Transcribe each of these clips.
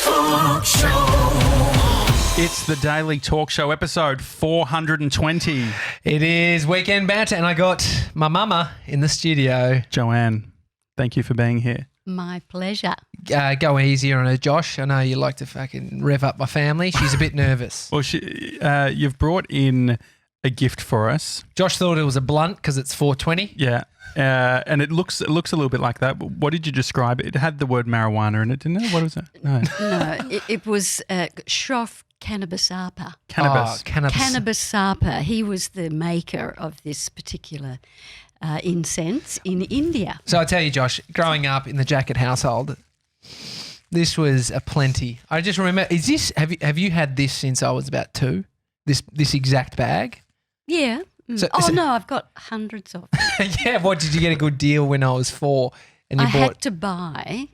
Talk Show. It's the Daily Talk Show, episode 420. It is Weekend Banter, and I got my mama in the studio. Joanne, thank you for being here. My pleasure. Go easier on her, Josh. I know you like to fucking rev up my family. She's a bit nervous. Well, you've brought in a gift for us. Josh thought it was a blunt because it's 420. Yeah, and it looks a little bit like that. But what did you describe? It had the word marijuana in it, didn't it? What was it? No, It was Shroff Cannabisapa. Cannabis. Cannabisapa. He was the maker of this particular incense in India. So I tell you, Josh, growing up in the Jackett household, this was a plenty. I just remember, have you had this since I was about 2? This exact bag? Yeah. So no, I've got hundreds of them. Yeah, what, did you get a good deal when I was 4? And I had to buy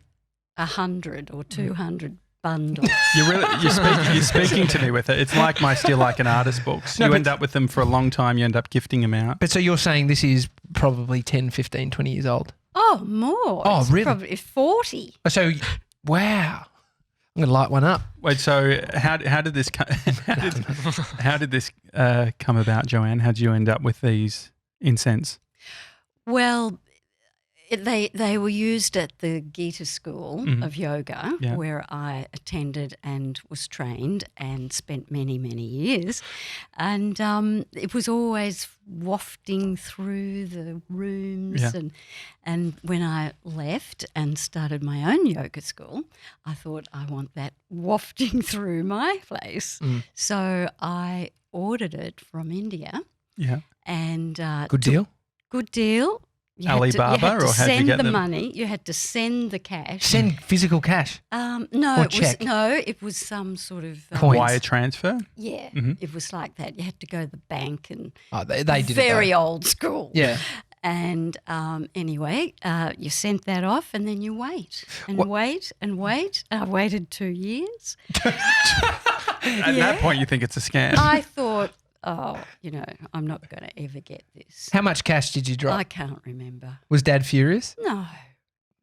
100 or 200 bundles. You're speaking to me with it. It's like my Still Like an Artist books. You end up with them for a long time. You end up gifting them out. But so you're saying this is probably 10, 15, 20 years old? Oh, more. Oh, it's really? Probably 40. So, wow. I'm going to light one up. Wait, so how did this how did this come about, Joanne? How did you end up with these incense? Well, they were used at the Geeta school of yoga, where I attended and was trained and spent many, many years. And it was always wafting through the rooms. And when I left and started my own yoga school, I thought, I want that wafting through my place. So I ordered it from India. Yeah. And good deal? Good deal. Alibaba, you had to or how'd you send get the them? money. You had to send the cash. Send physical cash? No, Or it check? it was some sort of Coins. Wire transfer? Yeah, it was like that. You had to go to the bank and They did very it though. old school. Yeah. And anyway, you sent that off, and then you wait and wait and wait. I waited 2 years. At that point, you think it's a scam. I thought, I'm not going to ever get this. How much cash did you drop? I can't remember. Was Dad furious? No,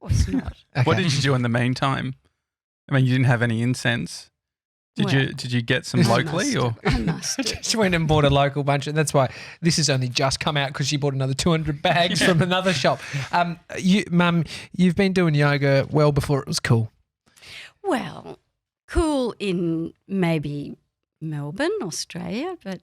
was not. Okay. What did you do in the meantime? I mean, you didn't have any incense. Did you get some locally, or I must have. She went and bought a local bunch, and that's why this has only just come out because she bought another 200 bags from another shop. Mum, you've been doing yoga well before it was cool. Well, cool in maybe Melbourne, Australia, but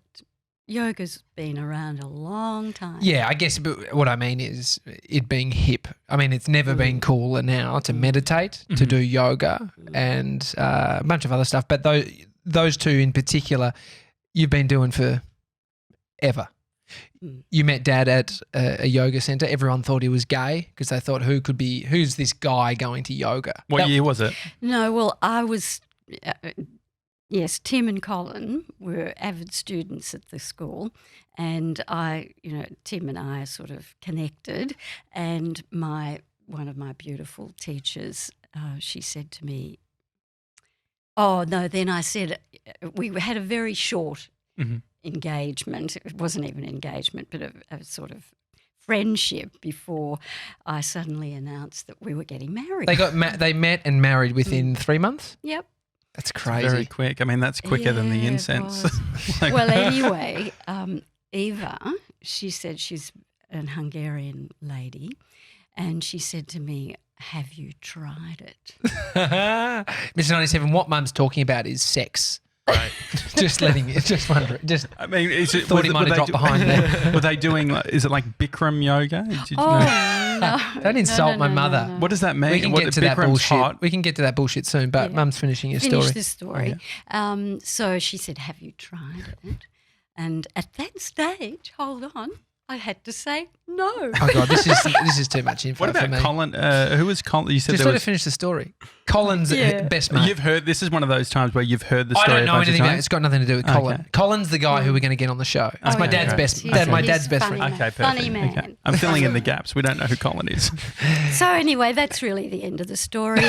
yoga's been around a long time. Yeah, I guess but what I mean is it being hip. I mean, it's never been cooler now to meditate, to do yoga and a bunch of other stuff. But those two in particular, you've been doing for ever. You met Dad at a yoga centre. Everyone thought he was gay because they thought, who's this guy going to yoga? what year was it? No, well, I was... Yes, Tim and Colin were avid students at the school, and Tim and I sort of connected, and one of my beautiful teachers, she said to me, then I said, we had a very short engagement. It wasn't even engagement, but a sort of friendship before I suddenly announced that we were getting married. They met and married within 3 months? Yep. That's crazy. Very quick. I mean, that's quicker than the Yeah, it incense. was. Well, anyway, Eva, she said she's an Hungarian lady, and she said to me, have you tried it? Mr. 97, what Mum's talking about is sex. Right. Just wondering. I mean, Thought he might have dropped behind there. Were they doing? Is it like Bikram yoga? Did you know? No. Don't insult my mother. no. What does that mean? We can get to that Bikram's bullshit. hot? We can get to that bullshit soon, but Yeah. Mum's finishing your Finish story. the story. So she said, have you tried it? And at that stage, hold on, I had to say no. Oh God, this is too much info What for about me. Colin? Who was Colin? You said Just there let her was. finish the story. Colin's Yeah. best mate. You've heard. This is one of those times where you've heard the I story. don't know a bunch anything of about it. times. It's got nothing to do with Colin. Okay. Colin's the guy who we're going to get on the show. It's my Okay, dad's great. best. He's- My he's dad's best funny friend. man. Okay, perfect. Funny man. Okay. I'm filling in the gaps. We don't know who Colin is. So anyway, that's really the end of the story.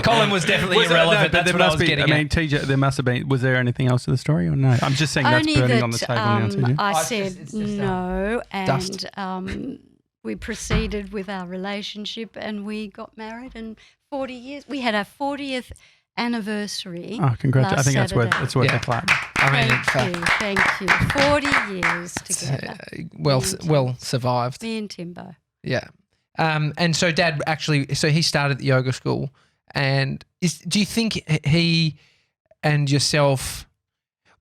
Colin was definitely irrelevant. That's what I was getting I mean, at. TJ, there must have been. Was there anything else to the story, or no? I'm just saying that's Only burning that on the table now, TJ. I Oh, it's said just, no, dust. and we proceeded with our relationship, and we got married and 40 years. We had our 40th anniversary. Oh, congratulations! I think that's worth Saturday. it's worth Yeah. a clap. I mean, Thank you. 40 years together. well survived. Me and Timbo. Yeah. And so Dad actually, so he started the yoga school, and do you think he and yourself,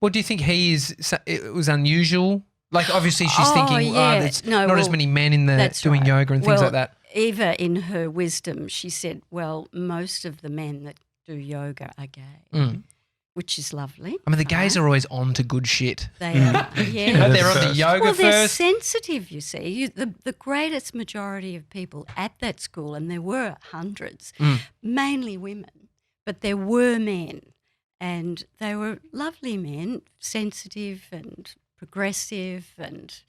well, do you think it was unusual? Like, obviously she's thinking, yeah. there's No, not as well, many men in that's doing right. yoga and things like that. Eva, in her wisdom, she said, well, most of the men that do yoga are gay, which is lovely. I mean, the gays are always on to good shit. They are, yeah. But they're on the yoga Well, they're first. sensitive, you see. The greatest majority of people at that school, and there were hundreds, mainly women, but there were men, and they were lovely men, sensitive and progressive and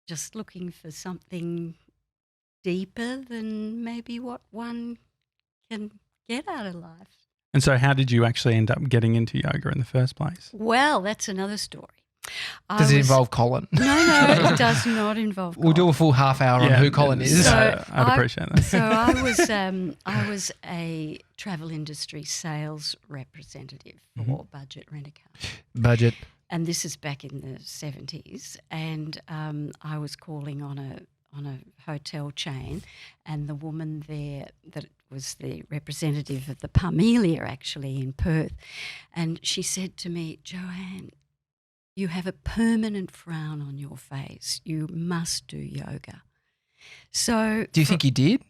just looking for something deeper than maybe what one can get out of life. And so, how did you actually end up getting into yoga in the first place? Well, that's another story. Does it involve Colin? No, it does not involve Colin. We'll do a full half hour on who Colin is. So I'd appreciate that. So I was a travel industry sales representative for Budget Rent-A-Car. Budget. And this is back in the 70s, and I was calling on a hotel chain, and the woman there that was the representative of the Parmelia actually in Perth, and she said to me, Joanne, you have a permanent frown on your face. You must do yoga. So Do you think you did?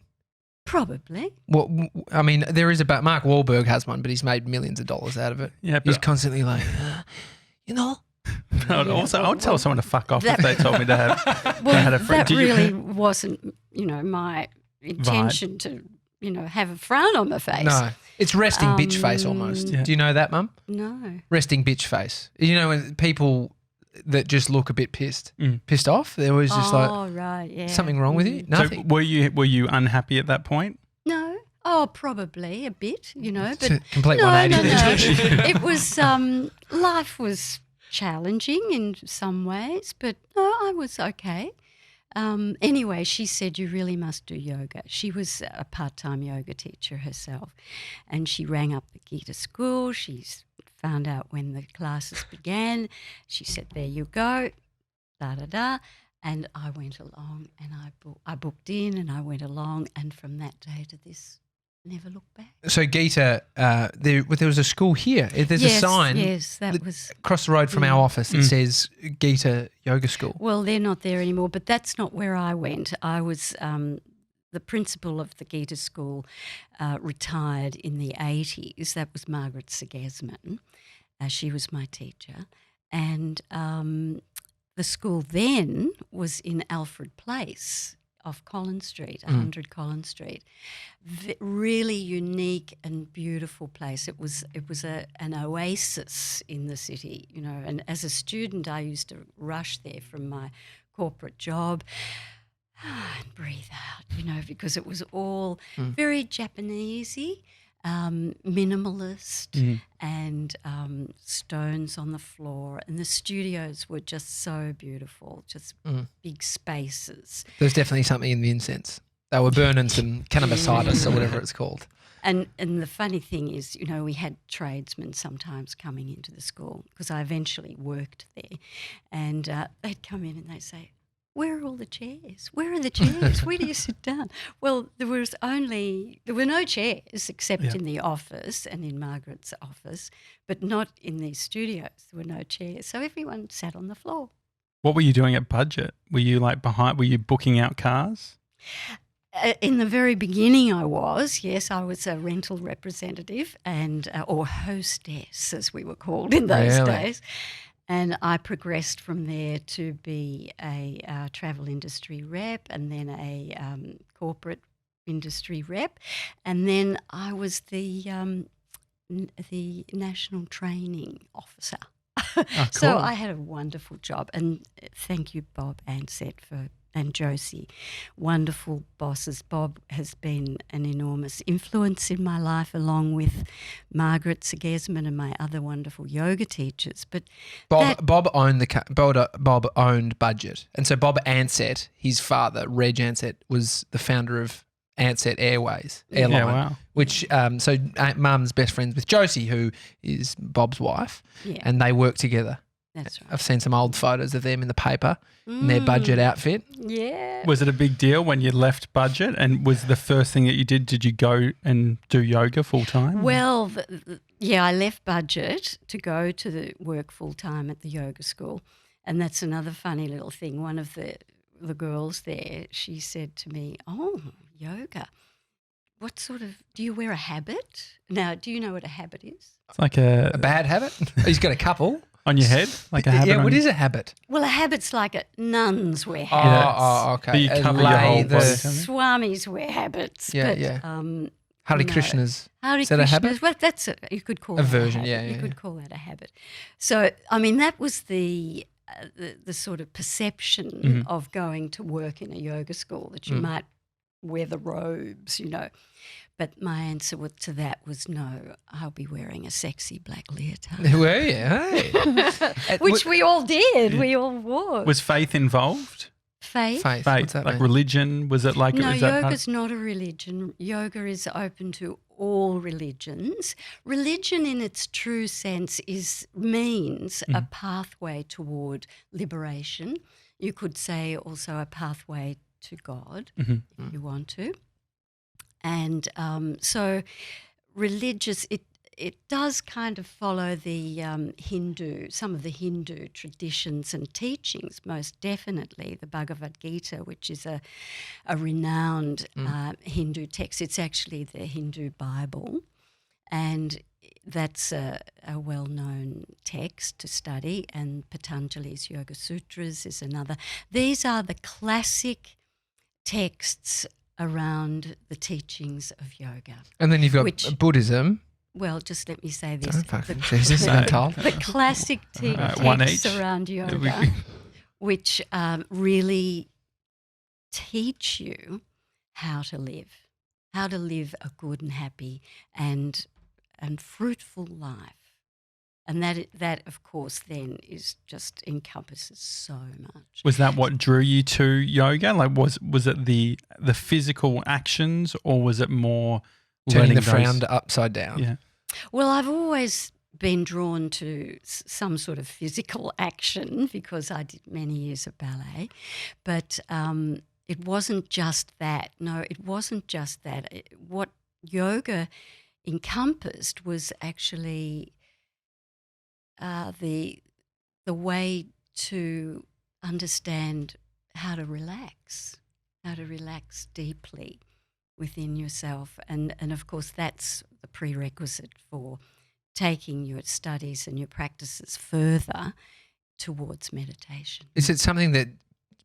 probably. Well, I mean, there is about Mark Wahlberg has one, but he's made millions of dollars out of it. Yeah, He's but constantly like, you know. I would tell someone to fuck off if they told me to have. Well, they had a friend. that really wasn't, my intention to, have a frown on my face. No, it's resting bitch face almost. Yeah. Do you know that, Mum? No. Resting bitch face. You know, when people that just look a bit pissed off, they're always just like, right, yeah. something wrong with you? So Nothing. were you unhappy at that point? No. Oh, probably a bit, It's but a complete no, 180 no. there. It was life was challenging in some ways, but no, I was okay. Anyway, she said, you really must do yoga. She was a part-time yoga teacher herself, and she rang up the Geeta school. She found out when the classes began. She said, there you go, da-da-da. And I went along, and I booked in, and I went along, and from that day to this, never looked back. So Geeta, there was a school here. There's a sign Yes, that was. across the road from our office that says Geeta Yoga School. Well, they're not there anymore, but that's not where I went. I was the principal of the Geeta School, retired in the 80s. That was Margaret Segesman. She was my teacher. And the school then was in Alfred Place off Collins Street, 100 Collins Street. Really unique and beautiful place. It was an oasis in the city, and as a student I used to rush there from my corporate job and breathe out, because it was all very Japanesey, minimalist and stones on the floor, and the studios were just so beautiful, just big spaces. There's definitely something in the incense. They were burning some cannabisitis or whatever it's called. And the funny thing is, we had tradesmen sometimes coming into the school, because I eventually worked there, and they'd come in and they'd say, where are all the chairs? Where are the chairs? Where do you sit down? Well, there were no chairs except in the office and in Margaret's office, but not in these studios. There were no chairs. So everyone sat on the floor. What were you doing at Budget? Were you were you booking out cars? In the very beginning I was a rental representative and or hostess, as we were called in those days. And I progressed from there to be a travel industry rep, and then a corporate industry rep, and then I was the national training officer. Oh, cool. So I had a wonderful job, and thank you, Bob Ansett, and Josie, wonderful bosses. Bob has been an enormous influence in my life, along with Margaret Segesman and my other wonderful yoga teachers. But Bob owned Budget, and so Bob Ansett, his father, Reg Ansett, was the founder of Ansett airline, wow. which so Mum's best friends with Josie, who is Bob's wife, and they work together. That's right. I've seen some old photos of them in the paper in their budget outfit. Yeah. Was it a big deal when you left budget, and was the first thing that you did you go and do yoga full time? Well, I left budget to go to the work full time at the yoga school, and that's another funny little thing. One of the girls there, she said to me, "Oh, yoga. What sort of, do you wear a habit?" Now, do you know what a habit is? It's like A bad habit? He's got a couple. on your head, like a habit. Yeah, what is a habit? Well, a habit's like nuns wear habits. Oh, okay. But you cover your whole body. Swamis wear habits. Yeah, but, yeah. Hare Krishnas. Hare Is that a habit? Well, that's you could call A that version, a habit. yeah. You could call that a habit. So, I mean, that was the sort of perception of going to work in a yoga school, that you might wear the robes, But my answer to that was no, I'll be wearing a sexy black leotard. Were you? Hey. Which we all did. We all wore. Was faith involved? Faith? Faith. Faith, What's that like mean? religion? Was it like? No, is that yoga's not a religion. Yoga is open to all religions. Religion in its true sense means a pathway toward liberation. You could say also a pathway to God if you want to. And so religious, it does kind of follow the some of the Hindu traditions and teachings, most definitely. The Bhagavad Gita, which is a renowned Hindu text. It's actually the Hindu Bible, and that's a well-known text to study, and Patanjali's Yoga Sutras is another. These are the classic texts around the teachings of yoga. And then you've got Buddhism. Well, just let me say this. Don't fucking Jesus, I'm told. The classic one texts each. around yoga, which really teach you how to live a good and happy and fruitful life. And that of course then is just encompasses so much. Was that what drew you to yoga? Like was it the physical actions, or was it more Turning the those- frown upside down. Yeah. Well, I've always been drawn to some sort of physical action because I did many years of ballet, but it wasn't just that. No, it wasn't just that. What yoga encompassed was actually the way to understand how to relax deeply within yourself. And of course, that's the prerequisite for taking your studies and your practices further towards meditation. Is it something that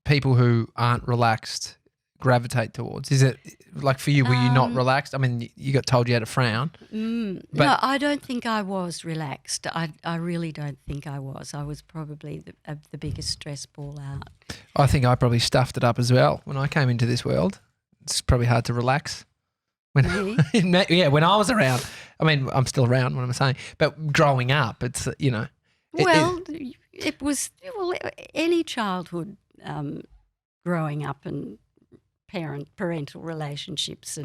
people who aren't relaxed gravitate towards? Is it like for you, were you not relaxed? I mean, you got told you had a frown. No, I don't think I was relaxed. I really don't think I was. I was probably the biggest stress ball out. I think I probably stuffed it up as well when I came into this world. It's probably hard to relax. Really? Yeah, when I was around. I mean, I'm still around, what I'm saying. But growing up, it's, it was any childhood growing up and parental relationships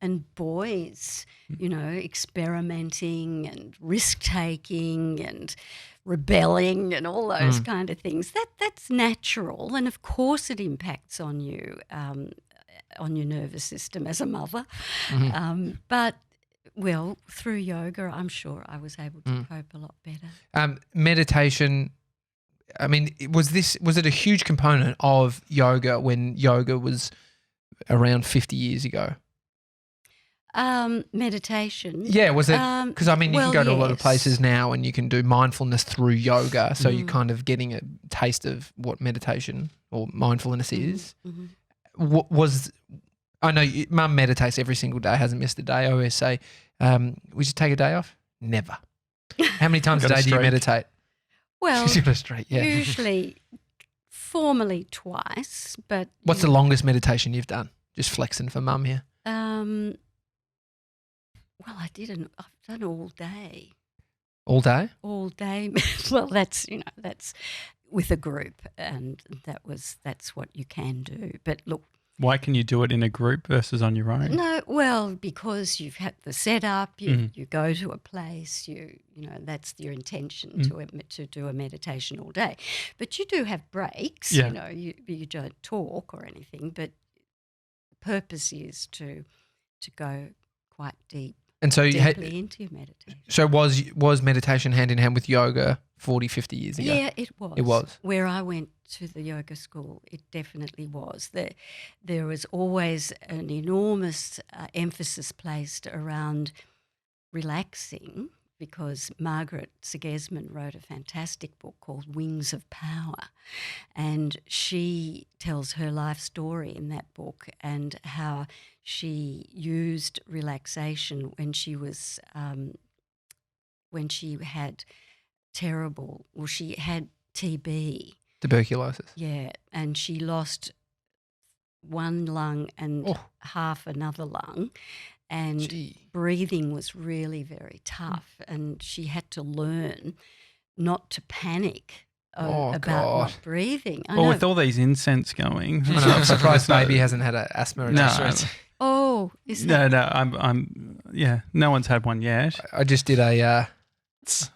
and boys, experimenting and risk-taking and rebelling and all those kind of things. That's natural, and of course it impacts on you, on your nervous system as a mother. But through yoga, I'm sure I was able to cope a lot better. Meditation, I mean, was it a huge component of yoga when yoga was around 50 years ago? Meditation. Yeah, was it? Because you can go to a lot of yes. places now and you can do mindfulness through yoga, so you're kind of getting a taste of what meditation or mindfulness is. I know Mum meditates every single day, hasn't missed a day. I always say, we should take a day off. Never. How many times a Got a day do you streak. meditate? Well, She's got a streak, yeah. usually formally twice, but What's the longest meditation you've done? Just flexing for Mum here. well, I've done all day. All day? All day. Well, that's with a group, and that's what you can do. But look, Why can you do it in a group versus on your own? No, well, because you've had the setup, you go to a place, you know, that's your intention to do a meditation all day. But you do have breaks, you know, you don't talk or anything, but the purpose is to go quite and so deeply into your meditation. So was meditation hand in hand with yoga 40, 50 years ago? Yeah, it was. It was. Where I went to the yoga school, it definitely was. There was always an enormous emphasis placed around relaxing, because Margaret Segesman wrote a fantastic book called Wings of Power, and she tells her life story in that book and how she used relaxation when she was she had she had TB. Tuberculosis. Yeah, and she lost one lung and half another lung, and breathing was really very tough, and she had to learn not to panic about not breathing. Well, with all these incense going, I'm surprised baby hasn't had an asthma attack. Oh, is that? No, no one's had one yet. I just did a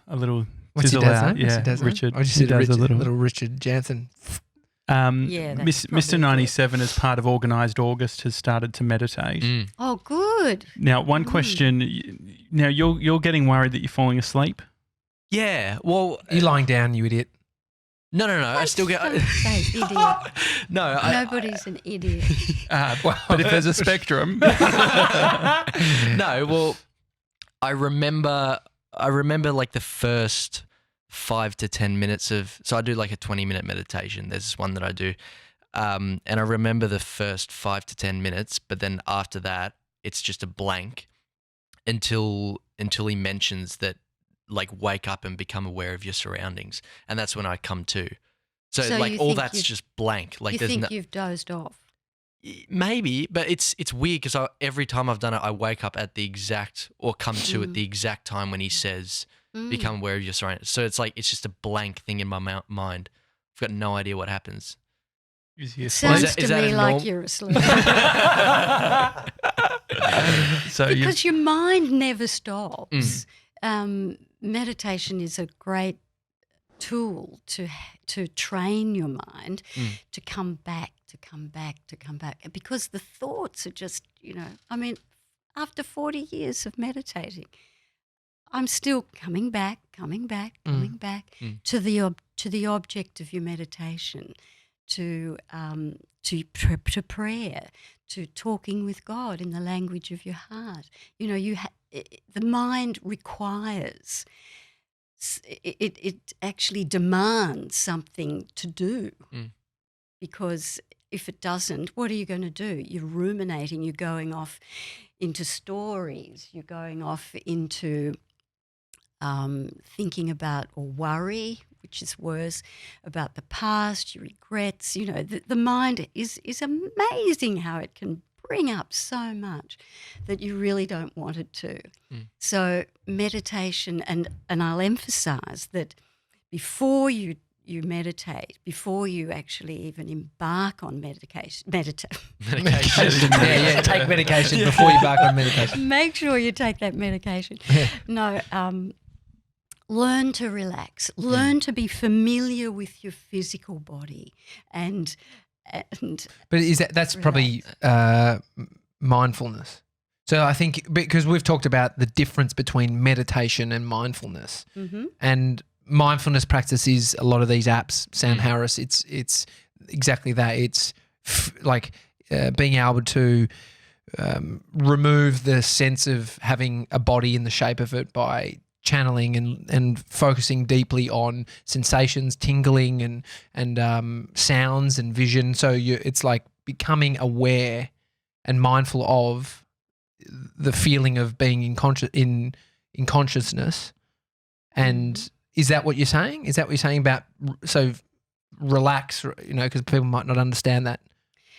little what's sizzle your dad's out. name? Yeah, Richard. I just did a does little Richard Janssen. Mr. 97, as part of Organised August, has started to meditate. Oh, good. Now, one question. Now, you're getting worried that you're falling asleep? Yeah. Well, you lying down, you idiot. No. I still get. Don't say idiot. No, Nobody's an idiot. But if there's a spectrum. No, well, I remember like the first 5 to 10 minutes so I do like a 20-minute meditation. There's this one that I do. And I remember the first 5 to 10 minutes, but then after that, it's just a blank until he mentions that, like, wake up and become aware of your surroundings. And that's when I come to. So like all that's just blank. Like you think you've dozed off? Maybe, but it's weird because every time I've done it, I wake up at the exact or come to at the exact time when he says, become aware of your surroundings. So it's like it's just a blank thing in my mind. I've got no idea what happens. Sounds to me like you're asleep. Because your mind never stops. Meditation is a great tool to train your mind to come back, because the thoughts are just, I mean, after 40 years of meditating, I'm still coming back to the object of your meditation, to prayer, to talking with God in the language of your heart. The mind requires, it actually demands something to do, because if it doesn't, what are you going to do? You're ruminating, you're going off into stories, you're going off into thinking about, or worry, which is worse, about the past, your regrets. The mind is amazing how it can bring up so much that you really don't want it to. So meditation, and I'll emphasise that before you meditate, before you actually even embark on medication. Yeah, take medication before you embark on meditation. Make sure you take that medication. No, learn to relax. Learn to be familiar with your physical body, and but that's probably mindfulness. So I think, because we've talked about the difference between meditation and mindfulness, and mindfulness practice is a lot of these apps. Sam Harris, it's exactly that. It's like being able to remove the sense of having a body in the shape of it by channeling and focusing deeply on sensations, tingling and sounds and vision. So it's like becoming aware and mindful of the feeling of being in consciousness. And is that what you're saying? Is that what you're saying about relax? Because people might not understand that,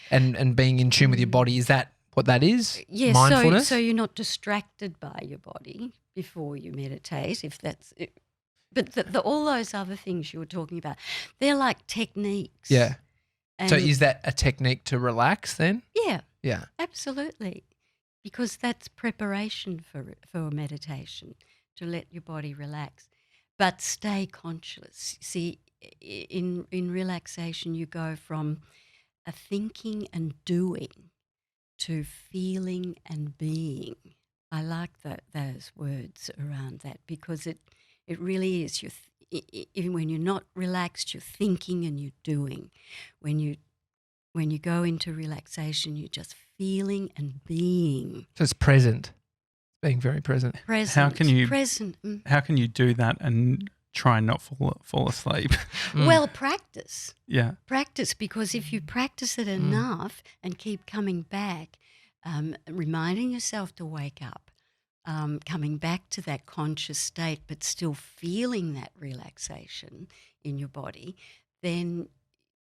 and being in tune with your body. Is that what that is? Yes. Mindfulness. So you're not distracted by your body before you meditate, if that's it. But all those other things you were talking about, they're like techniques. Yeah. So is that a technique to relax then? Yeah, Yeah. absolutely, because that's preparation for meditation, to let your body relax, but stay conscious. See, in relaxation, you go from a thinking and doing to feeling and being. I like those words around that, because it really is. Even when you're not relaxed, you're thinking and you're doing. When you go into relaxation, you're just feeling and being. So it's present, being very present. Present. How can you present? How can you do that and try and not fall asleep? Well, practice. Yeah. Practice, because if you practice it enough and keep coming back, reminding yourself to wake up, coming back to that conscious state, but still feeling that relaxation in your body, then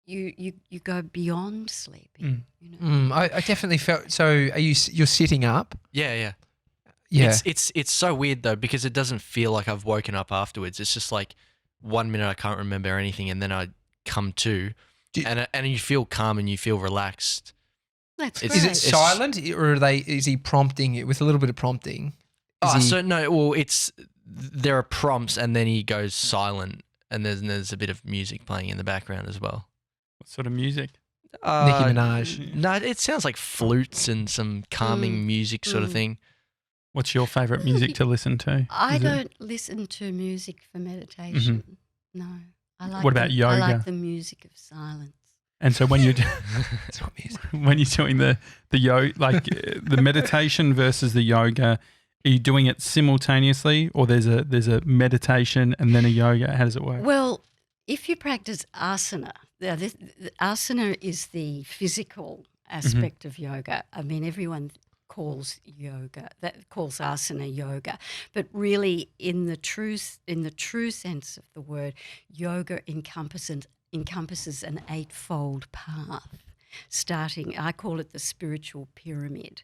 you go beyond sleeping. You know? I definitely felt. So you're sitting up? Yeah. Yeah. It's so weird though, because it doesn't feel like I've woken up afterwards. It's just like 1 minute I can't remember anything, and then I come to, and you feel calm and you feel relaxed. That's Is Is great. it silent, or is he prompting it with a little bit of prompting? So no, well, there are prompts, and then he goes silent, and there's a bit of music playing in the background as well. What sort of music? Nicki Minaj. No, it sounds like flutes and some calming music sort of thing. What's your favourite music to listen to? I don't listen to music for meditation. No, I like. What about yoga? I like the music of silence. And so when you're It's not music. when you're doing the yoga, like the meditation versus the yoga, are you doing it simultaneously, or there's a meditation and then a yoga? How does it work? Well, if you practice asana, the asana is the physical aspect of yoga. I mean, everyone calls asana yoga, but really, in the true sense of the word, yoga encompasses an eightfold path. I call it the spiritual pyramid.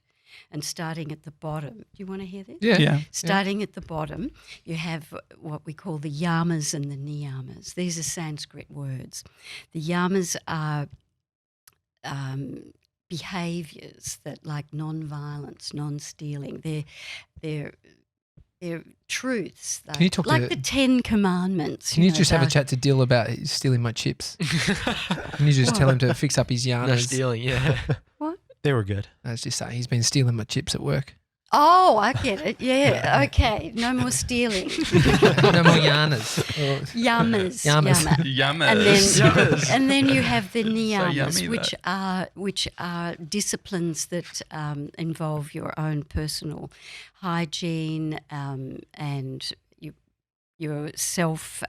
And starting at the bottom, do you want to hear this? Yeah. Starting at the bottom, you have what we call the yamas and the niyamas. These are Sanskrit words. The yamas are behaviours that, like non-violence, non-stealing. They're truths. Can you talk like to- the 10 Commandments. Can you just have a chat to Dill about stealing my chips? Can you just tell him to fix up his yarn? No stealing, yeah. What? They were good. I was just saying he's been stealing my chips at work. Oh, I get it. Yeah. Okay. No more stealing. No more yarners. Yamas. Yummers. And then you have the niyamas, yummy, which are disciplines that involve your own personal hygiene and your self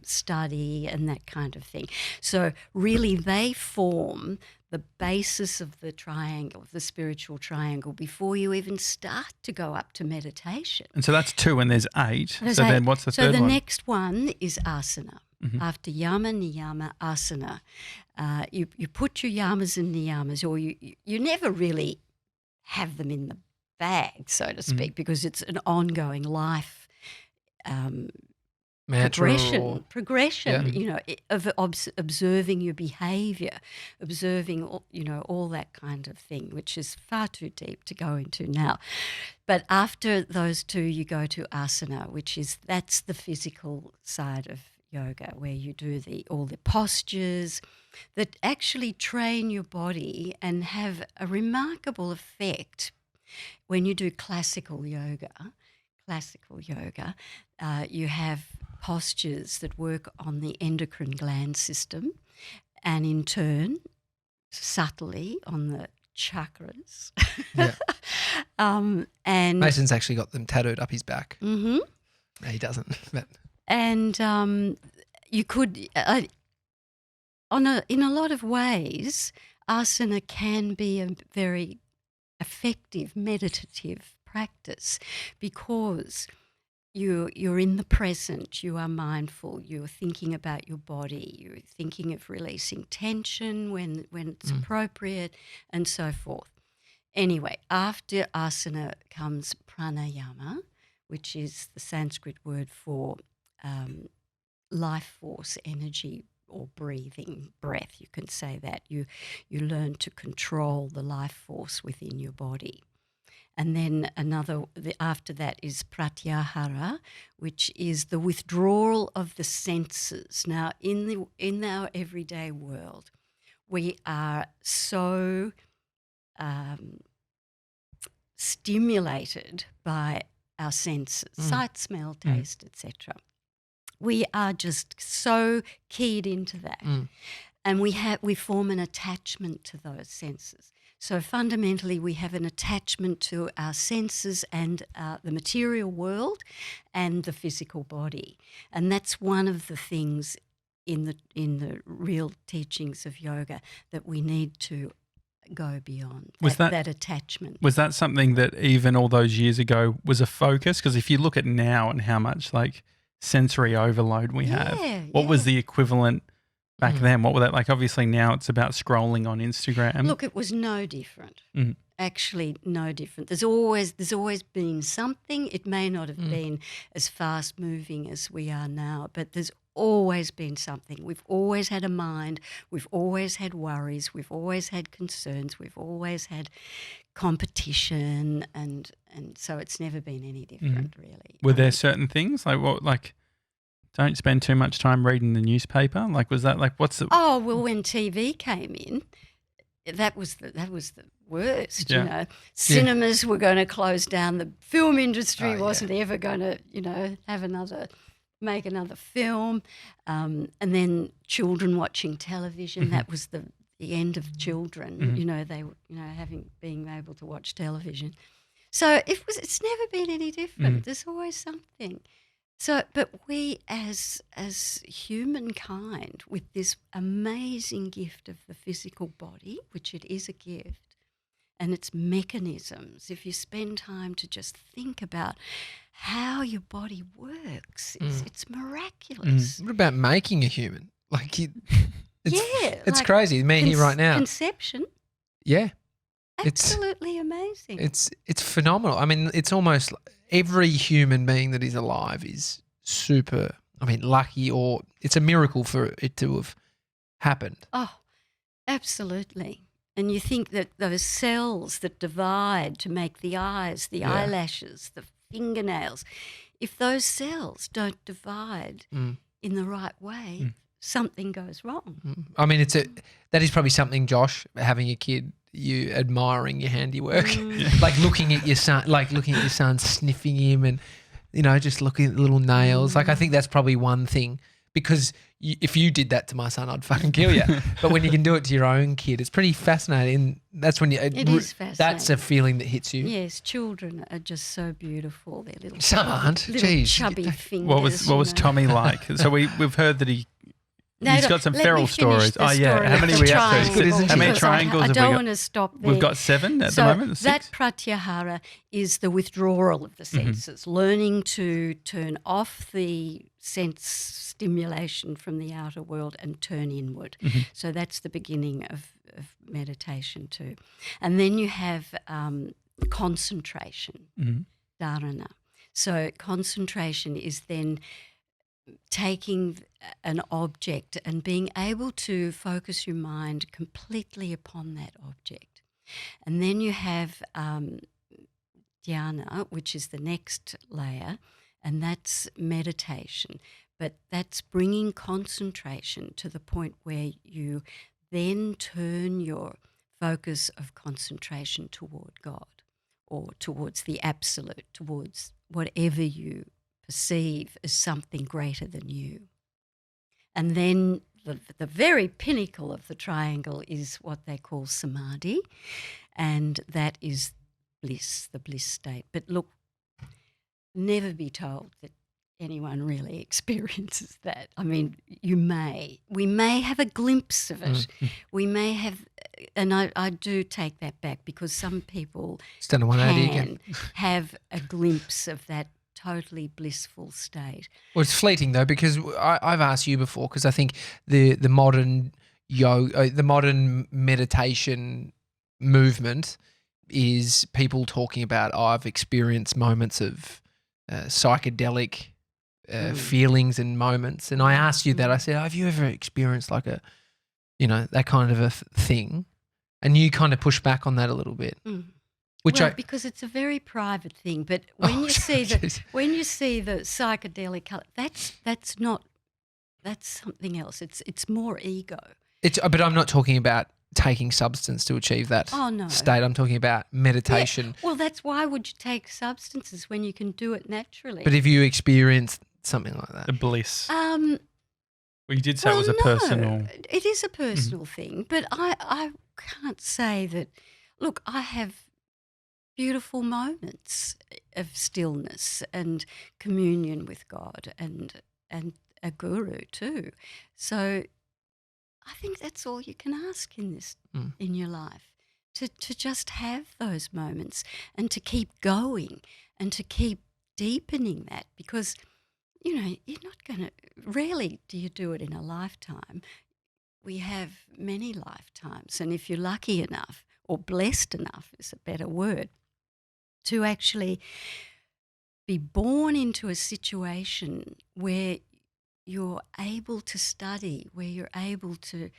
study and that kind of thing. So really, they form the basis of the triangle, the spiritual triangle, before you even start to go up to meditation. And so that's 2 and there's 8. There's so eight. then what's the third So the one? next one is asana. After yama, niyama, asana. You put your yamas and niyamas, or you never really have them in the bag, so to speak, because it's an ongoing life Mantra progression, Yeah. of observing your behaviour, observing all that kind of thing, which is far too deep to go into now. But after those 2, you go to asana, that's the physical side of yoga, where you do all the postures that actually train your body and have a remarkable effect. When you do classical yoga, you have postures that work on the endocrine gland system, and in turn, subtly, on the chakras. Yeah. And Mason's actually got them tattooed up his back. Mhm. No, he doesn't. But And you could, in a lot of ways, asana can be a very effective meditative practice, because you're in the present, you are mindful, you're thinking about your body, you're thinking of releasing tension when it's appropriate, and so forth. Anyway, after asana comes pranayama, which is the Sanskrit word for life force, energy or breathing, breath, you can say that. You learn to control the life force within your body. And then after that is pratyahara, which is the withdrawal of the senses. Now, in our everyday world, we are so stimulated by our senses, sight, smell, taste, etc. We are just so keyed into that, and we form an attachment to those senses. So fundamentally, we have an attachment to our senses and the material world and the physical body, and that's one of the things in the real teachings of yoga that we need to go beyond. That attachment. Was that something that even all those years ago was a focus? Because if you look at now and how much like sensory overload we have, what was the equivalent back then? What were that like? Obviously now it's about scrolling on Instagram. Look, it was no different. Actually, no different. There's always been something. It may not have been as fast moving as we are now, but there's always been something. We've always had a mind. We've always had worries. We've always had concerns. We've always had competition, and so it's never been any different, really. Were there certain things like don't spend too much time reading the newspaper? Like, was that like what's the? Oh well, when TV came in, that was the worst. You know, cinemas were going to close down. The film industry wasn't ever going to make another film, and then children watching television. That was the end of children. Being able to watch television. So it's never been any different. There's always something. So, but we as humankind, with this amazing gift of the physical body, which it is a gift, and its mechanisms, if you spend time to just think about how your body works, it's miraculous. What about making a human? Like it's crazy. Me here right now. Conception. Yeah. Absolutely amazing. It's phenomenal. I mean, it's almost every human being that is alive is super, lucky, or it's a miracle for it to have happened. Oh, absolutely. And you think that those cells that divide to make the eyes, the eyelashes, the fingernails, if those cells don't divide in the right way, something goes wrong. I mean, that is probably something, Josh, having a kid, you admiring your handiwork, like looking at your son, sniffing him, and just looking at the little nails. Like, I think that's probably one thing, because if you did that to my son, I'd fucking kill you. But when you can do it to your own kid, it's pretty fascinating. That's when it is fascinating. That's a feeling that hits you. Yes, children are just so beautiful. They're little, some aren't. Little chubby fingers. What was Tommy like? So we've heard that he's got some feral stories. How many we have to? How many triangles have we got? I don't want to stop there. We've got 7 at the moment. 6? That pratyahara is the withdrawal of the senses, learning to turn off the sense stimulation from the outer world and turn inward. So that's the beginning of meditation too. And then you have concentration, dharana. So concentration is then taking an object and being able to focus your mind completely upon that object. And then you have dhyana, which is the next layer, and that's meditation. But that's bringing concentration to the point where you then turn your focus of concentration toward God, or towards the absolute, towards whatever you perceive as something greater than you. And then the very pinnacle of the triangle is what they call samadhi, and that is bliss, the bliss state. But look, never be told that anyone really experiences that. I mean, we may have a glimpse of it. We may have, and I do take that back, because some people can have a glimpse of that totally blissful state. Well, it's fleeting though, because I've asked you before, because I think the modern yoga, the modern meditation movement is people talking about, I've experienced moments of psychedelic feelings and moments. And I asked you that. I said, have you ever experienced like a, that kind of a thing? And you kind of pushed back on that a little bit. Because it's a very private thing. But when you see the psychedelic colour, that's something else. It's more ego. But I'm not talking about taking substance to achieve that state. I'm talking about meditation. Yeah. Well, that's why would you take substances when you can do it naturally? But if you experience something like that, the bliss. Well, you did say it was a personal. It is a personal thing, but I can't say that. Look, I have beautiful moments of stillness and communion with God and a guru too. So I think that's all you can ask in in your life, to just have those moments and to keep going and to keep deepening that, because you're not going to. Rarely do you do it in a lifetime. We have many lifetimes, and if you're lucky enough or blessed enough is a better word, to actually be born into a situation where you're able to study, where you're able to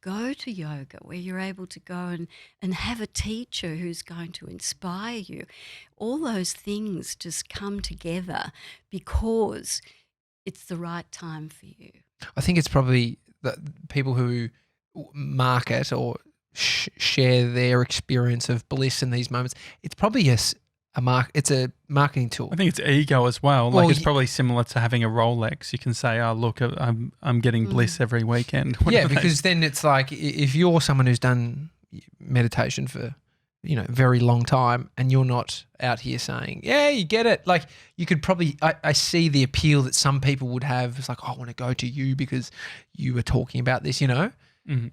go to yoga, where you're able to go and have a teacher who's going to inspire you. All those things just come together because it's the right time for you. I think it's probably the people who market or share their experience of bliss in these moments. It's probably it's a marketing tool. I think it's ego as well. Like it's probably similar to having a Rolex. You can say, "Oh, look, I'm getting bliss every weekend." Yeah, because then it's like if you're someone who's done meditation for very long time, and you're not out here saying, "Yeah, you get it." Like you could probably, I see the appeal that some people would have. It's like, oh, I want to go to you because you were talking about this. Mm-hmm.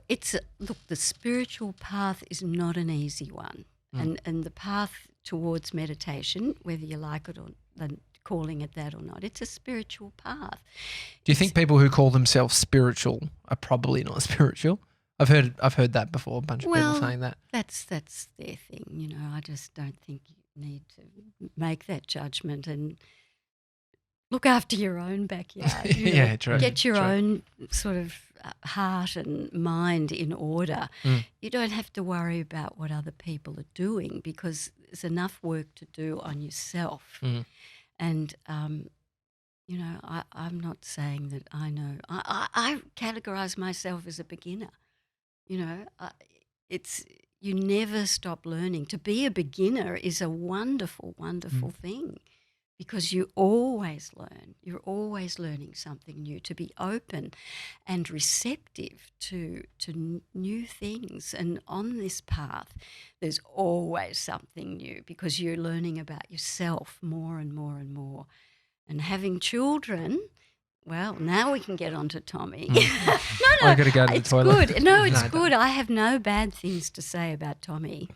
It's look, the spiritual path is not an easy one. And the path towards meditation, whether you like it or calling it that or not, it's a spiritual path. Do you think people who call themselves spiritual are probably not spiritual? I've heard that before. A bunch of people saying that. That's their thing. I just don't think you need to make that judgment and look after your own backyard. Yeah, true. Get your own sort of heart and mind in order. You don't have to worry about what other people are doing, because there's enough work to do on yourself. And, I'm not saying that I know. I categorise myself as a beginner. It's you never stop learning. To be a beginner is a wonderful, wonderful thing. Because you always learn. You're always learning something new. To be open and receptive to new things. And on this path, there's always something new, because you're learning about yourself more and more and more. And having children, well, now we can get on to Tommy. No, I got to go to the toilet. Good. No, it's good. I have no bad things to say about Tommy.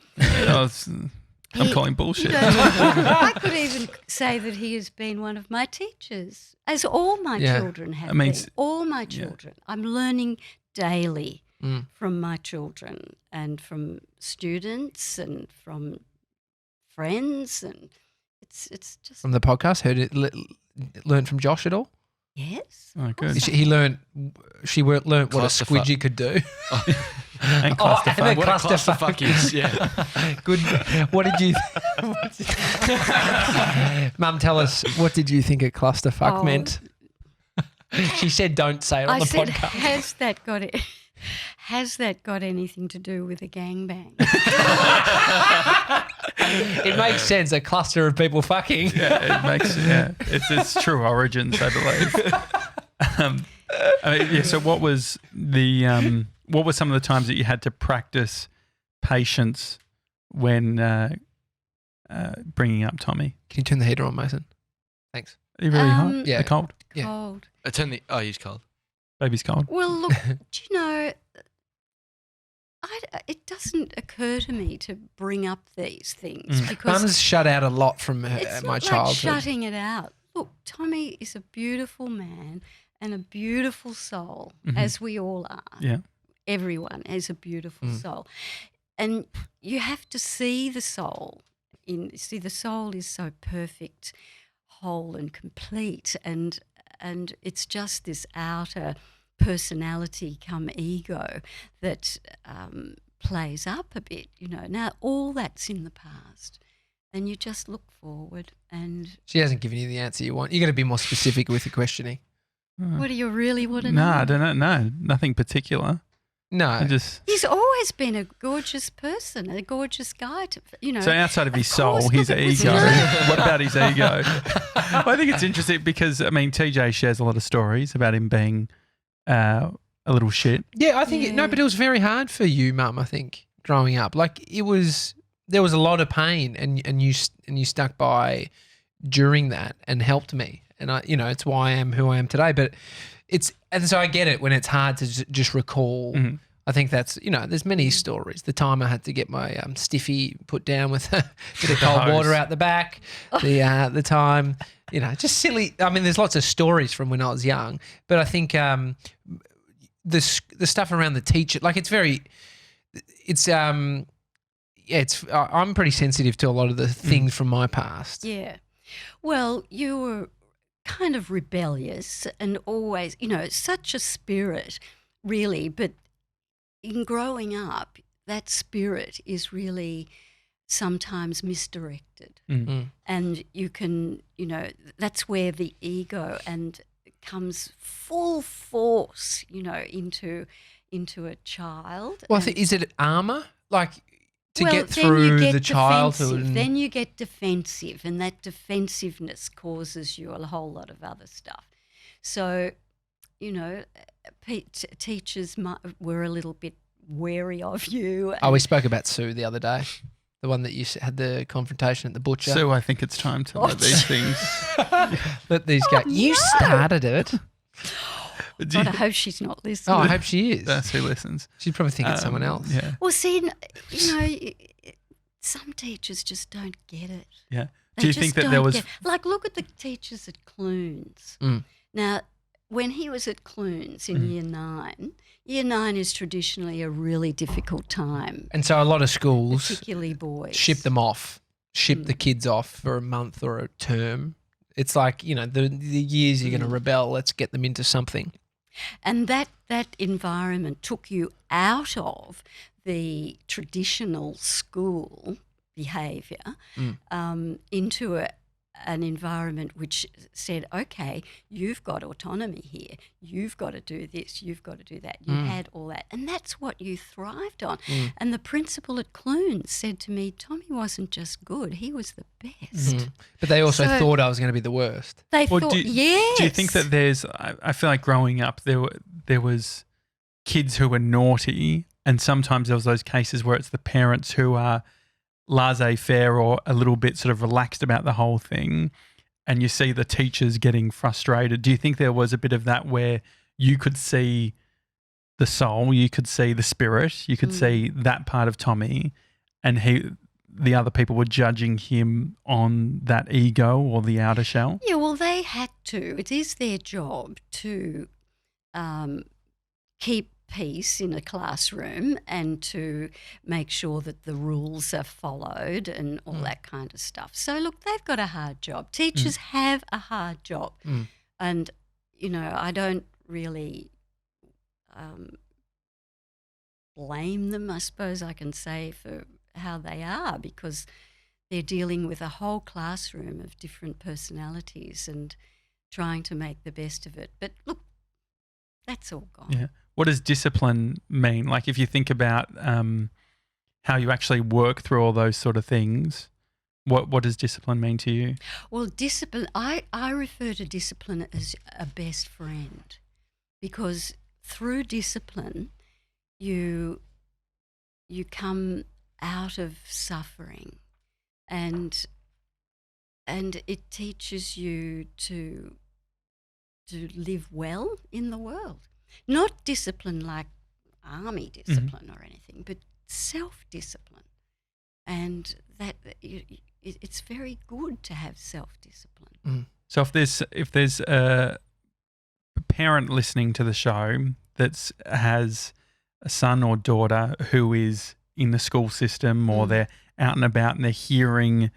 I'm calling bullshit. I could even say that he has been one of my teachers, as all my children have been. All my children. I'm learning daily from my children and from students and from friends, and it's just from the podcast. Learned from Josh at all? Yes. Oh, good. She learned what a squidgy could do. And clusterfuck. What a clusterfuck is, yeah. Good. What did you Mum, tell us, what did you think a clusterfuck meant? She said don't say it on the podcast. Has that got anything to do with a gangbang? It makes sense, a cluster of people fucking. Yeah, it makes it's true origins, I believe. So what was what were some of the times that you had to practice patience when bringing up Tommy? Can you turn the heater on, Mason? Thanks. Are you really hot? Yeah. Cold? Cold. He's cold. Baby's cold. Well, look, do you know, it doesn't occur to me to bring up these things because Mum's shut out a lot from my like childhood. Shutting it out. Look, Tommy is a beautiful man and a beautiful soul, as we all are. Yeah. Everyone has a beautiful soul, and you have to see the soul. The soul is so perfect, whole and complete, and it's just this outer personality come ego that plays up a bit, Now all that's in the past, and you just look forward. And She hasn't given you the answer you want. You got to be more specific with your questioning. what do you really want to know? No, I don't know. No, nothing particular. No, He's always been a gorgeous person, a gorgeous guy. So outside of his soul, course, his look, it was ego. great. What about his ego? Well, I think it's interesting because TJ shares a lot of stories about him being a little shit. yeah, I think but it was very hard for you, Mum. I think growing up, like there was a lot of pain, and you stuck by during that and helped me, and it's why I am who I am today. But and so I get it when it's hard to just recall. Mm-hmm. I think that's, there's many stories. The time I had to get my stiffy put down with a bit of cold water out the back, the time, just silly. I mean, there's lots of stories from when I was young, but I think the stuff around the teacher, like I'm pretty sensitive to a lot of the things from my past. Yeah. Well, you were kind of rebellious and always, such a spirit, really. But in growing up, that spirit is really sometimes misdirected. Mm-hmm. And you can, that's where the ego comes full force, into a child. Well, I think, is it armor? Like, to get then you through get the childhood. defensive. Then you get defensive, and that defensiveness causes you a whole lot of other stuff. So, teachers were a little bit wary of you. We spoke about Sue the other day, the one that you had the confrontation at the butcher. So I think it's time to let these things. Let these go. You started it. God, I hope she's not listening. Oh, I hope she is. That's who listens. She'd probably think it's someone else. Yeah. Well, see, some teachers just don't get it. Yeah. They Do you just think that don't there was? get- like, look at the teachers at Clunes. Mm. Now, when he was at Clunes in Year 9 is traditionally a really difficult time, And so a lot of schools particularly boys. ship them off, ship the kids off for a month or a term. It's like, the years you're going to rebel, let's get them into something. And that environment took you out of the traditional school behaviour into an environment which said, okay, you've got autonomy here. You've got to do this. You've got to do that. You had all that. And that's what you thrived on. And the principal at Clunes said to me, Tommy wasn't just good, he was the best. But they also So- thought I was going to be the worst. They Well, thought, do you think that there's? I feel like growing up there was kids who were naughty, and sometimes there was those cases where it's the parents who are laissez-faire or a little bit sort of relaxed about the whole thing, and you see the teachers getting frustrated. Do you think there was a bit of that where you could see the soul, you could see the spirit, you could see that part of Tommy, and the other people were judging him on that ego or the outer shell? Yeah, well, they had to. It is their job to keep peace in a classroom and to make sure that the rules are followed and all that kind of stuff. So, look, they've got a hard job. Teachers have a hard job. And, I don't really blame them, I suppose I can say, for how they are, because they're dealing with a whole classroom of different personalities and trying to make the best of it. But look, that's all gone. Yeah. What does discipline mean? Like, if you think about how you actually work through all those sort of things, what does discipline mean to you? Well, discipline, I refer to discipline as a best friend, because through discipline you come out of suffering, and it teaches you to live well in the world. Not discipline like army discipline or anything, but self-discipline. And that it's very good to have self-discipline. So if there's a parent listening to the show that has a son or daughter who is in the school system, or they're out and about and they're hearing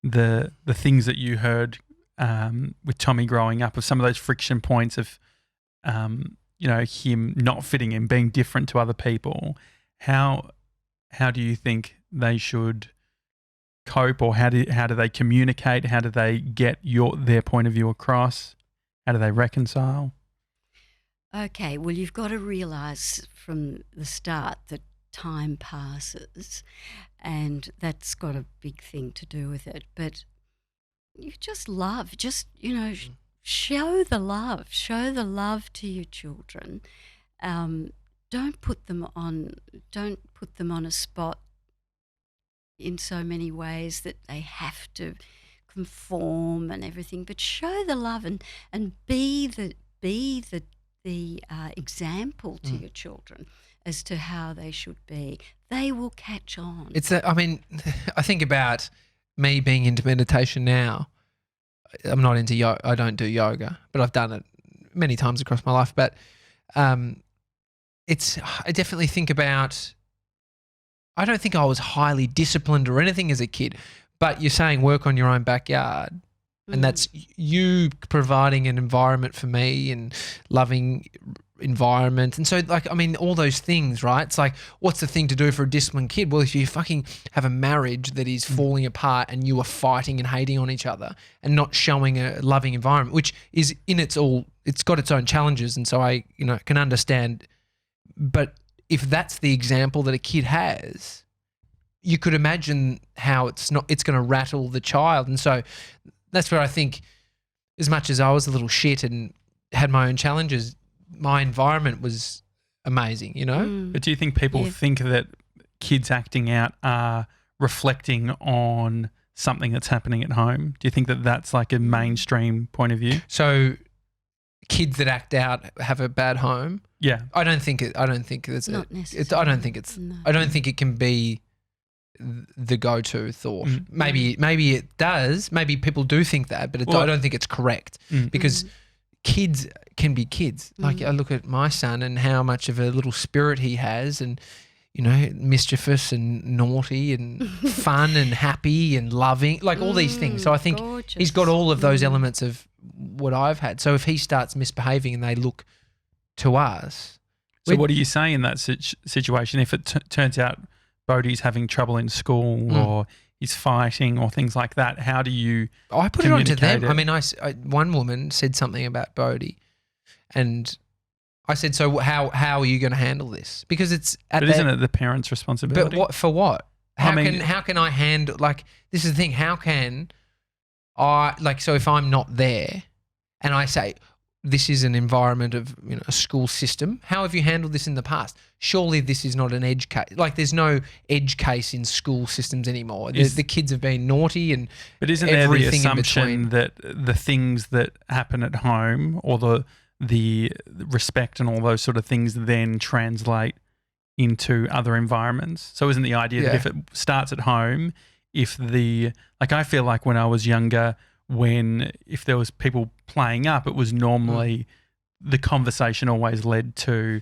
the things that you heard with Tommy growing up, of some of those friction points of, him not fitting in, being different to other people. How do you think they should cope, or how do they communicate? How do they get their point of view across? How do they reconcile? Okay, well, you've got to realise from the start that time passes, and that's got a big thing to do with it. But you just love, show the love to your children. Don't put them on a spot in so many ways that they have to conform and everything, but show the love and be the example to your children as to how they should be. They will catch on. I think about me being into meditation now. I'm not into yoga. I don't do yoga, but I've done it many times across my life. But I definitely think about, I don't think I was highly disciplined or anything as a kid, but you're saying work on your own backyard. And that's you providing an environment for me and loving environment. And so, all those things, right? It's like, what's the thing to do for a disciplined kid? Well, if you fucking have a marriage that is falling apart and you are fighting and hating on each other and not showing a loving environment, which is it's got its own challenges. And so I, can understand. But if that's the example that a kid has, you could imagine how it's going to rattle the child. And so that's where I think, as much as I was a little shit and had my own challenges, my environment was amazing, But do you think people think that kids acting out are reflecting on something that's happening at home? Do you think that that's like a mainstream point of view? So kids that act out have a bad home? Yeah. I don't think it can be the go-to thought. Maybe it does. Maybe people do think that, but I don't think it's correct because kids can be kids. Like I look at my son and how much of a little spirit he has, and mischievous and naughty and fun and happy and loving, like all these things. So I think he's got all of those elements of what I've had. So if he starts misbehaving and they look to us. So what do you say in that situation if it turns out Bodhi's having trouble in school or he's fighting or things like that? How do you I put it onto them. One woman said something about Bodhi and I said, so how are you going to handle this? Because it's isn't it the parent's responsibility? But for what? How can I handle, this is the thing, how can I, so if I'm not there and I say, this is an environment of a school system. How have you handled this in the past? Surely this is not an edge case. There's no edge case in school systems anymore. The kids have been naughty and but isn't there the assumption that the things that happen at home or the respect and all those sort of things then translate into other environments? So isn't the idea that if it starts at home, I feel like when I was younger, if there was people playing up, it was normally the conversation always led to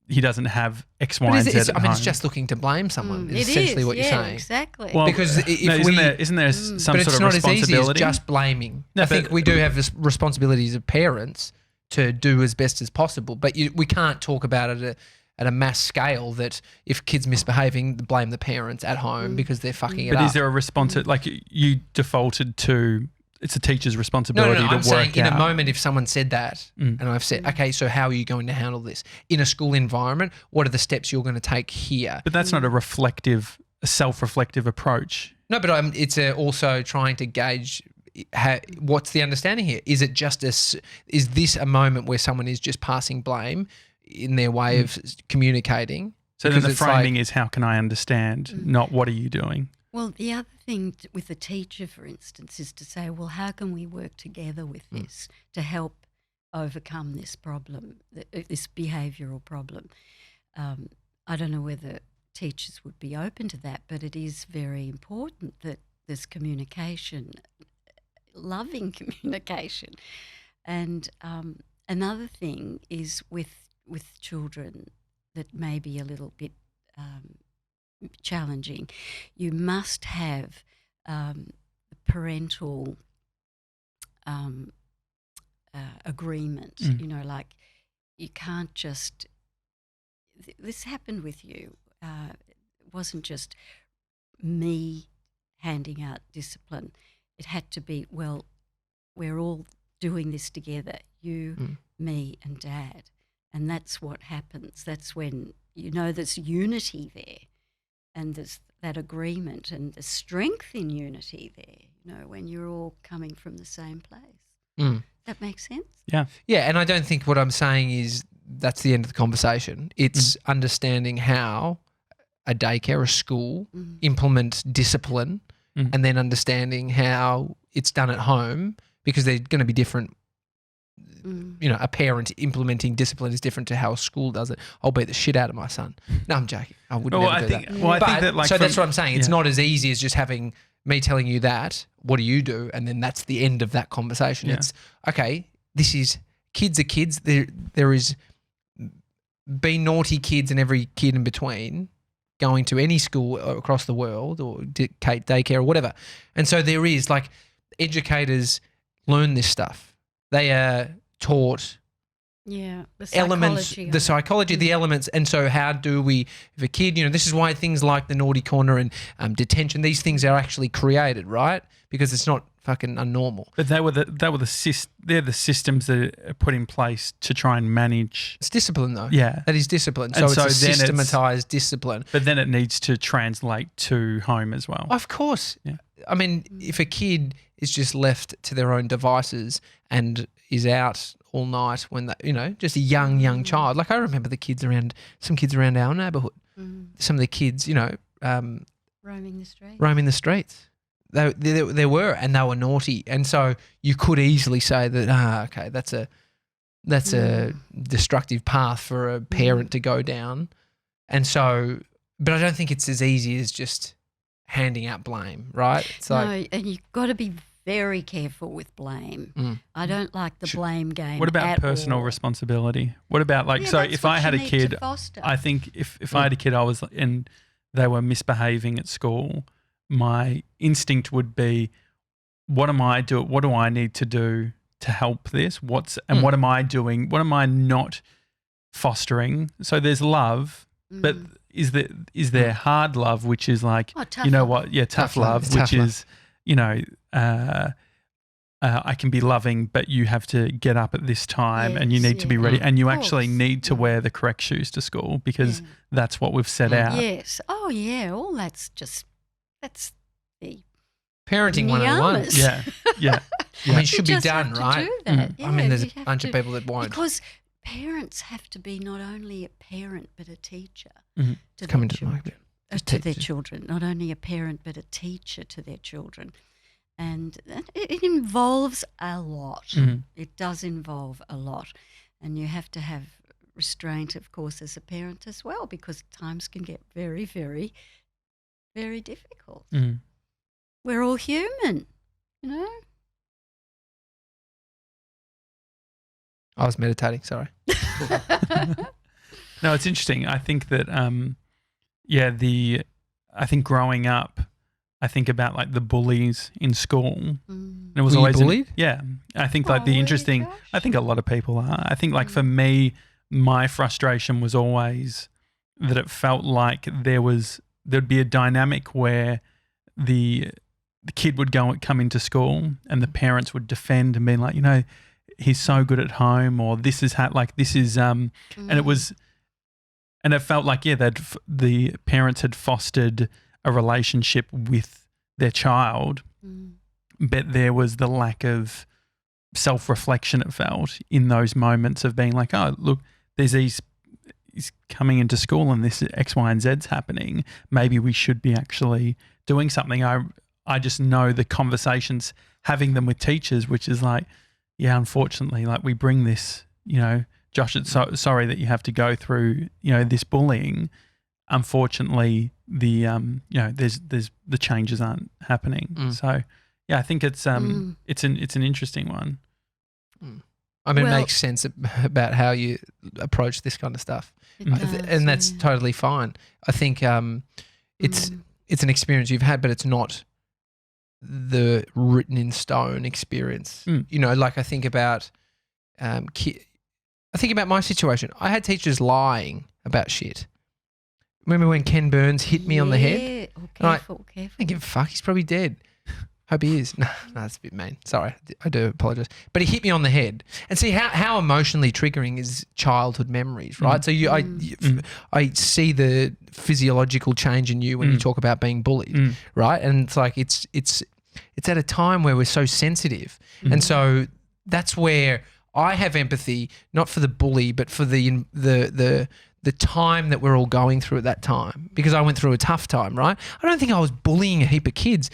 he doesn't have X, Y, and Z at home. It's just looking to blame someone. Is essentially what you're saying. Exactly. Well, because isn't there some sort of responsibility? But it's not as easy as just blaming. I think we do have responsibilities of parents to do as best as possible, but we can't talk about it at a mass scale that if kids misbehaving, blame the parents at home because they're fucking it up. But is there a response? You defaulted to it's a teacher's responsibility to I'm work saying in out. a moment if someone said that and I've said, okay, so how are you going to handle this? In a school environment, what are the steps you're going to take here? But that's not a self-reflective approach. No, but it's also trying to gauge what's the understanding here? Is it just is this a moment where someone is just passing blame in their way of communicating? So then the framing is how can I understand, not what are you doing? Well, the other thing with a teacher, for instance, is to say, well, how can we work together with this to help overcome this problem, this behavioural problem? I don't know whether teachers would be open to that, but it is very important that there's communication, loving communication. And another thing is with children that may be a little bit challenging, you must have parental agreement. You know, like you can't just. This happened with you. It wasn't just me handing out discipline. It had to be, well, we're all doing this together, you, me and Dad. And that's what happens. That's when, you know, there's unity there and there's that agreement and the strength in unity there, you know, when you're all coming from the same place. That makes sense? Yeah. Yeah, and I don't think what I'm saying is that's the end of the conversation. It's understanding how a daycare, a school implement discipline and then understanding how it's done at home, because they're going to be different. You know, a parent implementing discipline is different to how a school does it. I'll beat the shit out of my son. No, I'm joking. I would never do that. Well, I think that, like, so that's what I'm saying. It's not as easy as just having me telling you that. What do you do? And then that's the end of that conversation. It's okay. This is kids are kids. There is be naughty kids and every kid in between going to any school across the world or daycare or whatever. And so there is, like, educators learn this stuff. They are taught the elements, the psychology, the elements. And so how do we, if a kid, you know, this is why things like the naughty corner and detention, these things are actually created, right? Because it's not fucking unnormal. But they're the systems that are put in place to try and manage. It's discipline, though. Yeah. That is discipline. And so it's a then systematized discipline. But then it needs to translate to home as well. Of course. Yeah. I mean, if a kid is just left to their own devices and is out all night when they, you know, just a young child. Like, I remember some kids around our neighbourhood. Some of the kids, you know, roaming the streets. They were, and they were naughty, and so you could easily say that, okay, that's a destructive path for a parent to go down, and so, but I don't think it's as easy as just handing out blame, right? It's like, no, and you've got to be very careful with blame. I don't like the blame game. What about personal responsibility? What about, like, so if I had a kid, I think if I had a kid, and they were misbehaving at school, my instinct would be, what do I need to do to help this? What am I doing? What am I not fostering? So there's love, but is there hard love, which is like, you know what? Yeah, tough love, which is, you know, I can be loving, but you have to get up at this time and you need to be ready, and you actually need to wear the correct shoes to school because that's what we've set out. Yes. Oh, yeah. All that's the parenting 101. Yeah. I mean, it should be done, right? Yeah, I mean, there's a bunch of people that won't. Because parents have to be not only a parent but a teacher to their children. Not only a parent but a teacher to their children. And it involves a lot. It does involve a lot. And you have to have restraint, of course, as a parent as well, because times can get very, very, very difficult. We're all human, you know? I was meditating, sorry. No, it's interesting. I think that, I think growing up, I think about, like, the bullies in school. And it was always bullied? I think, like, the interesting. I think a lot of people are. I think, like, for me, my frustration was always that it felt like there'd be a dynamic where the kid would come into school and the parents would defend and be like, you know, he's so good at home, or this is and it felt like the parents had fostered a relationship with their child, but there was the lack of self-reflection, it felt, in those moments of being like, oh, look, there's he's coming into school and this X, Y, and Z's happening. Maybe we should be actually doing something. I just know the conversations, having them with teachers, which is like, yeah, unfortunately, like, we bring this, you know, Josh, it's sorry that you have to go through, you know, this bullying. Unfortunately, the there's the changes aren't happening. So yeah, I think it's an interesting one. I mean, it makes sense about how you approach this kind of stuff, and that's totally fine. I think it's an experience you've had, but it's not the written in stone experience. You know, like I think about I think about my situation. I had teachers lying about shit. Remember when Ken Burns hit me on the head? Oh, careful. I give a fuck. He's probably dead. Hope he is. No, that's a bit mean. Sorry, I do apologise. But he hit me on the head. And see how emotionally triggering is childhood memories, right? So I see the physiological change in you when you talk about being bullied, right? And it's like it's at a time where we're so sensitive, and so that's where I have empathy, not for the bully, but for the time that we're all going through at that time, because I went through a tough time, right? I don't think I was bullying a heap of kids.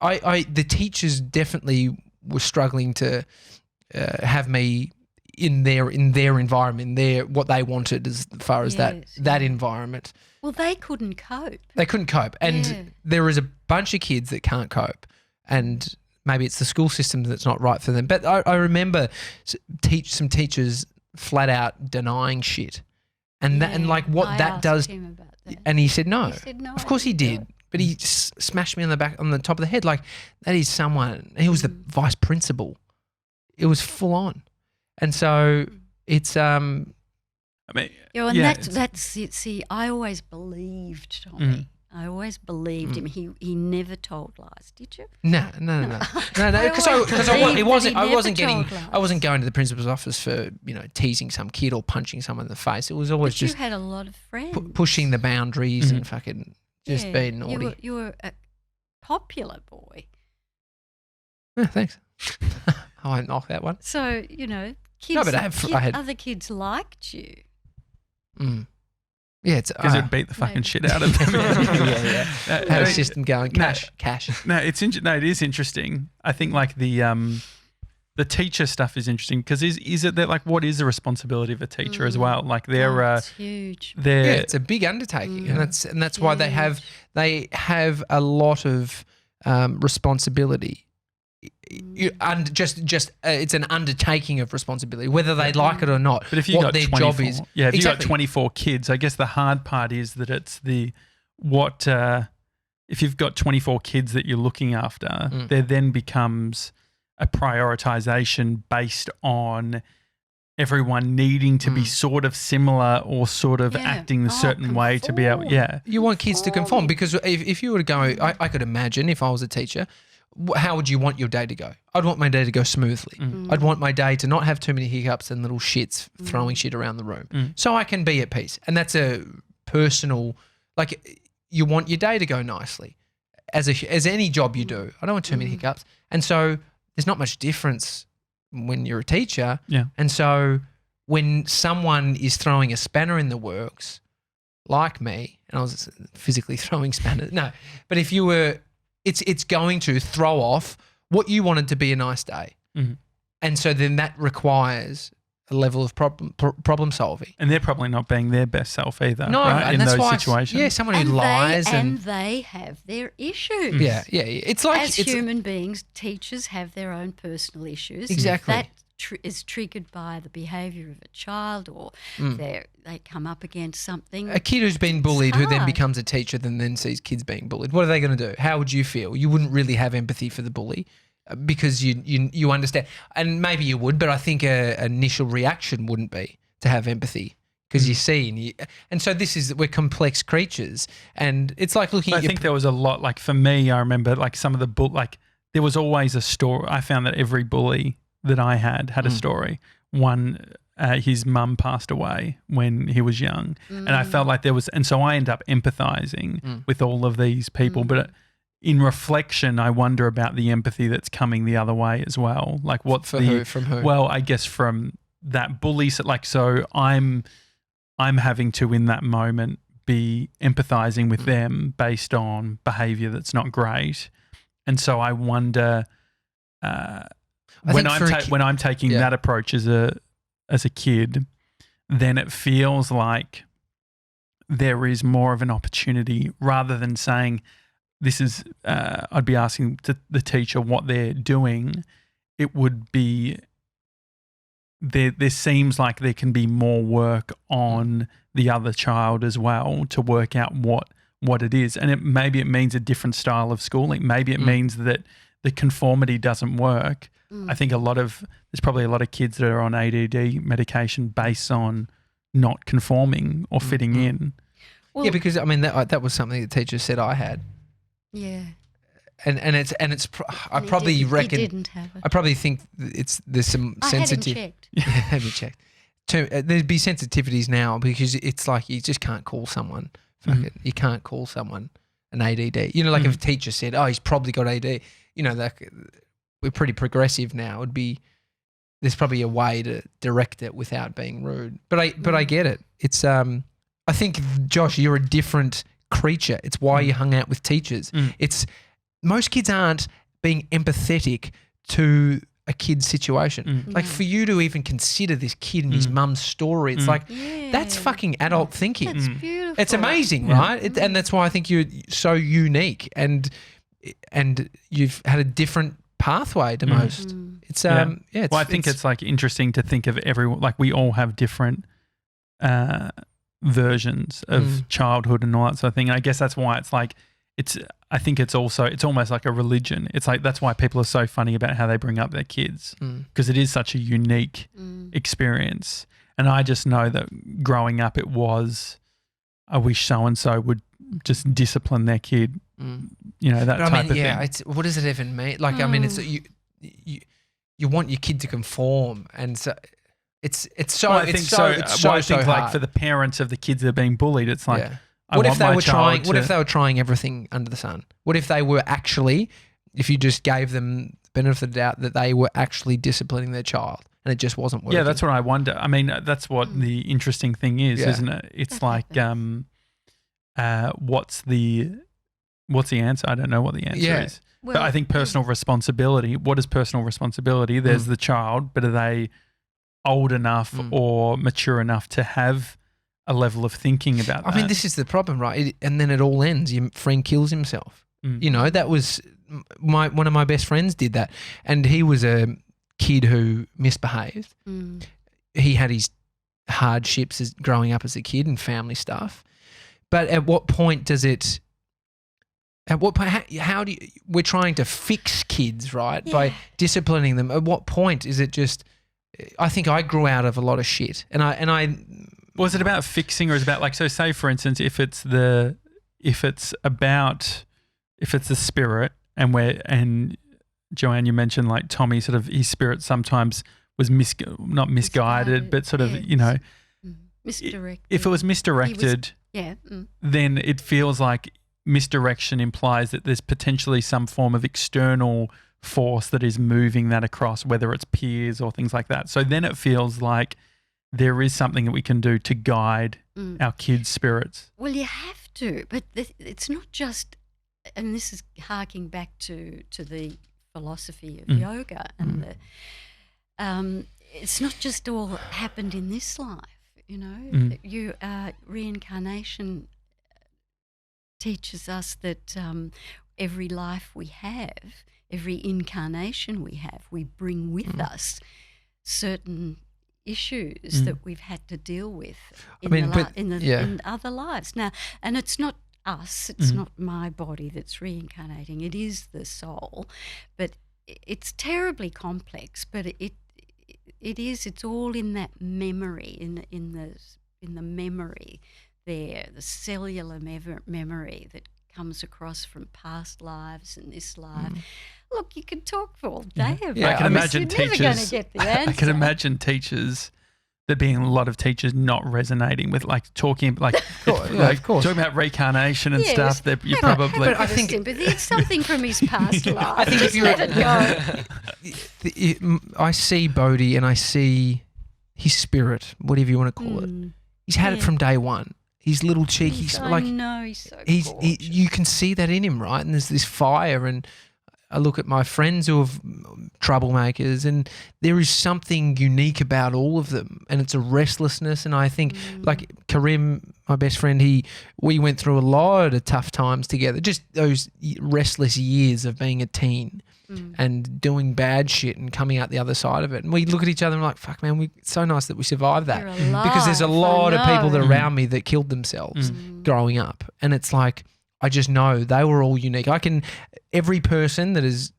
The teachers definitely were struggling to have me in their environment, what they wanted as far as that environment. Well, they couldn't cope. They couldn't cope, and there is a bunch of kids that can't cope, and maybe it's the school system that's not right for them. But I remember some teachers flat out denying shit, and what that does. Him about that. And he said no. He said no. Of course he did. But he smashed me on the top of the head. Like, that is someone. He was the vice principal. It was full on. And so it's that's it. See, I always believed Tommy. I always believed him. He never told lies. Did you? No. Because I wasn't going to the principal's office for teasing some kid or punching someone in the face. It was always just you had a lot of friends pushing the boundaries and fucking just being naughty. You were a popular boy. Oh, thanks. I won't knock that one. So kids. Other kids liked you. Yeah, it's because it beat the fucking shit out of them. Had a system going. Cash. No, it is interesting. I think like the teacher stuff is interesting because is it that like what is the responsibility of a teacher as well? Like it's huge. It's a big undertaking, and that's why they have a lot of responsibility. It's an undertaking of responsibility, whether they like it or not. But if you got their job is, if you got 24 kids, I guess the hard part is that it's if you've got 24 kids that you're looking after, there then becomes a prioritization based on everyone needing to be sort of similar or sort of acting a certain way to be able. Yeah, you want kids to conform because if you were to go, I could imagine if I was a teacher. How would you want your day to go? I'd want my day to go smoothly. I'd want my day to not have too many hiccups and little shits throwing shit around the room so I can be at peace. And that's a personal, like you want your day to go nicely as any job you do. I don't want too many hiccups. And so there's not much difference when you're a teacher. Yeah. And so when someone is throwing a spanner in the works, like me, and I was physically throwing spanners. No, but if you were... It's going to throw off what you wanted to be a nice day. And so then that requires a level of problem solving. And they're probably not being their best self either, no, right? And in that's those situations. Yeah, someone who lies. And they have their issues. Yeah. It's like... As human beings, teachers have their own personal issues. Exactly. That is triggered by the behaviour of a child or they come up against something. A kid who's been bullied who then becomes a teacher then sees kids being bullied. What are they going to do? How would you feel? You wouldn't really have empathy for the bully because you understand. And maybe you would, but I think an initial reaction wouldn't be to have empathy because you see. And so we're complex creatures. And it's like looking at I think there was a lot, like for me, I remember like some of the there was always a story. I found that every bully that I had a story. One, his mum passed away when he was young, and I felt like there was, and so I end up empathizing with all of these people. But in reflection, I wonder about the empathy that's coming the other way as well. Like what's from who? Well, I guess from that bully. So I'm having to in that moment be empathizing with them based on behaviour that's not great, and so I wonder. When I'm taking that approach as a kid, then it feels like there is more of an opportunity rather than saying this is. I'd be asking the teacher what they're doing. It would be there. There seems like there can be more work on the other child as well to work out what it is. And maybe it means a different style of schooling. Maybe it means that the conformity doesn't work. I think there's probably a lot of kids that are on ADD medication based on not conforming or fitting in. Well, yeah, because I mean that was something the teacher said I had. Yeah. And it's I probably reckon he didn't have it. I probably think there's some sensitive. Have you checked? There'd be sensitivities now because it's like you just can't call someone. You can't call someone an ADD. You know, like if a teacher said, "Oh, he's probably got ADD." You know, we're pretty progressive now. There's probably a way to direct it without being rude. But I get it. It's I think, Josh, you're a different creature. It's why you hung out with teachers. It's most kids aren't being empathetic to a kid's situation. Like for you to even consider this kid and his mum's story, it's like that's fucking adult thinking. That's beautiful. It's amazing, right? And that's why I think you're so unique and you've had a different pathway to most. It's well, I think it's like interesting to think of everyone, like we all have different versions of childhood and all that sort of thing. And I guess that's why it's like I think it's almost like a religion. It's like that's why people are so funny about how they bring up their kids because it is such a unique experience. And I just know that growing up it was, I wish so-and-so would just discipline their kid, you know, that type of thing. Yeah, what does it even mean? Like, I mean, it's you want your kid to conform, and so it's so. Well, I think hard. Like for the parents of the kids that are being bullied, it's like, what if they were trying everything under the sun? What if they were actually, if you just gave them the benefit of the doubt that they were actually disciplining their child and it just wasn't working? Yeah, that's what I wonder. I mean, that's what the interesting thing is, isn't it? It's like, what's the answer? I don't know what the answer is. Well, but I think personal responsibility, what is personal responsibility? There's the child, but are they old enough or mature enough to have a level of thinking about that? I mean, this is the problem, right? And then it all ends. Your friend kills himself. You know, that was one of my best friends did that. And he was a kid who misbehaved. He had his hardships as growing up as a kid and family stuff. But at what point does it... At what point? How do you? We're trying to fix kids, right? Yeah. By disciplining them. At what point is it just? I think I grew out of a lot of shit, and I. Was it about fixing, or is it about like? So, say for instance, if it's the spirit, and Joanne, you mentioned like Tommy, sort of his spirit sometimes was not misguided, but sort of misdirected. If it was misdirected, then it feels like. Misdirection implies that there's potentially some form of external force that is moving that across, whether it's peers or things like that. So then it feels like there is something that we can do to guide our kids' spirits. Well, you have to, but it's not just, and this is harking back to the philosophy of yoga, and it's not just all happened in this life, you know. Reincarnation teaches us that every life we have, every incarnation we have, we bring with us certain issues that we've had to deal with in other lives. Now, and it's not us, it's not my body that's reincarnating, it is the soul, but it's terribly complex, but it's all in that memory, in the memory there, the cellular memory that comes across from past lives and this life. Look, you could talk for all day about I can imagine You're never going to get the answer. I can imagine teachers, there being a lot of teachers not resonating with, like talking, like, of course, talking about reincarnation and stuff. That you probably. But I think sympathy. It's something from his past life. I think just let it go. I see Bodhi and I see his spirit, whatever you want to call it. He's had it from day one. His little cheeky, he's so gorgeous. You can see that in him, right? And there's this fire. And I look at my friends who are troublemakers, and there is something unique about all of them, and it's a restlessness. And I think, like Karim, my best friend, we went through a lot of tough times together. Just those restless years of being a teen. And doing bad shit and coming out the other side of it. And we look at each other and we're like, fuck, man, it's so nice that we survived that. Because there's a lot of people that are around me that killed themselves growing up. And it's like, I just know they were all unique. Every person that has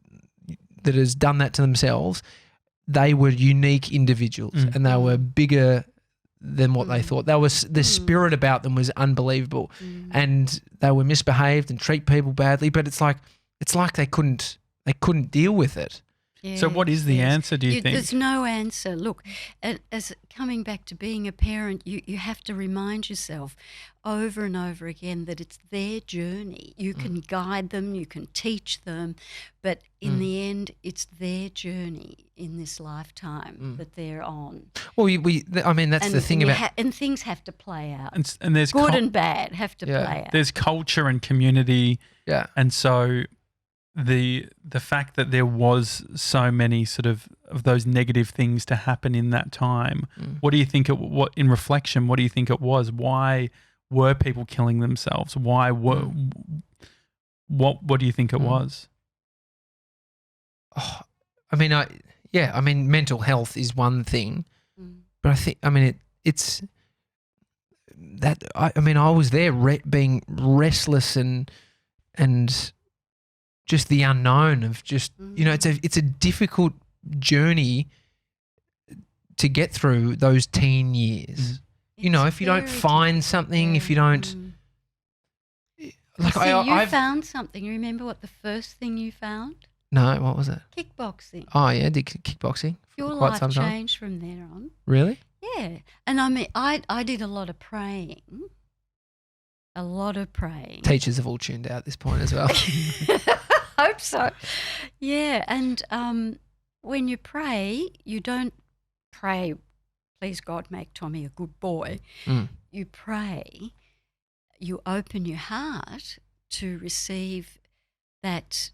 done that to themselves, they were unique individuals and they were bigger than what they thought. The spirit about them was unbelievable, and they were misbehaved and treat people badly. But it's like they couldn't deal with it. Yes, so what is the answer, do you think? There's no answer. Look, as coming back to being a parent, you have to remind yourself over and over again that it's their journey. You can guide them, you can teach them, but in the end, it's their journey in this lifetime that they're on. Well, that's the thing about... and things have to play out. And there's good and bad have to play out. There's culture and community. Yeah. And so the fact that there was so many sort of those negative things to happen in that time, what do you think in reflection, what do you think it was? Why were people killing themselves? Why were what do you think it was? Oh, mental health is one thing, but I think it's that I was there being restless and just the unknown of just it's a difficult journey to get through those teen years. If you don't find something, if you don't you found something. You remember what the first thing you found? No, what was it? Kickboxing. Oh yeah, did kickboxing. Your life changed from there on. Really? Yeah, and I did a lot of praying. A lot of praying. Teachers have all tuned out at this point as well. Hope so. Yeah, and when you pray, you don't pray, please God make Tommy a good boy. You pray, you open your heart to receive that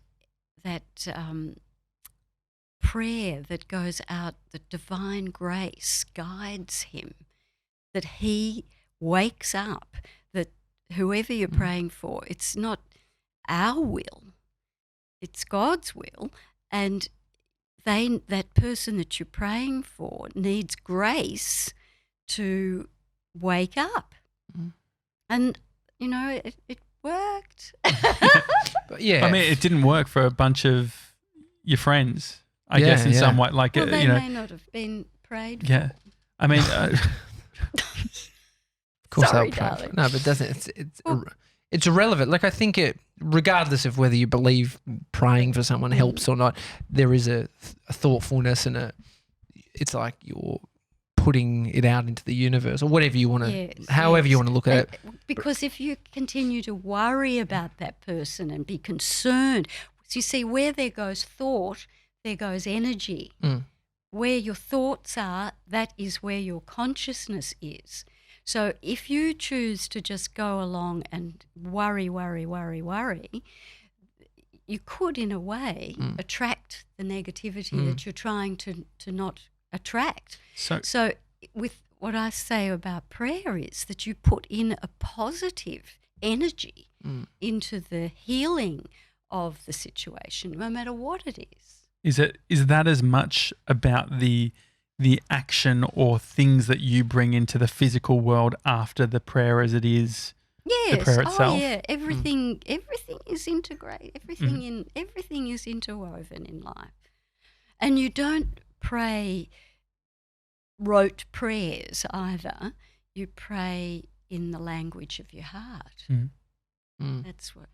prayer that goes out, that divine grace guides him, that he wakes up, that whoever you're praying for, it's not our will, it's God's will, and that person that you're praying for needs grace to wake up. And, it worked. But yeah. It didn't work for a bunch of your friends, I guess, in some way. Like, they may not have been prayed for. Yeah. Of course, sorry, they'll pray darling. No, but doesn't it's irrelevant. Like, I think regardless of whether you believe praying for someone helps or not, there is a thoughtfulness and it's like you're putting it out into the universe or whatever you want to, however you want to look at it. Because if you continue to worry about that person and be concerned, so you see, where there goes thought, there goes energy. Where your thoughts are, that is where your consciousness is. So if you choose to just go along and worry, you could, in a way, attract the negativity that you're trying to not attract. So with what I say about prayer is that you put in a positive energy into the healing of the situation, no matter what it is. Is that as much about the action or things that you bring into the physical world after the prayer as it is the prayer itself? Oh yeah, everything is integrated. Everything is interwoven in life. And you don't pray rote prayers either. You pray in the language of your heart. That's what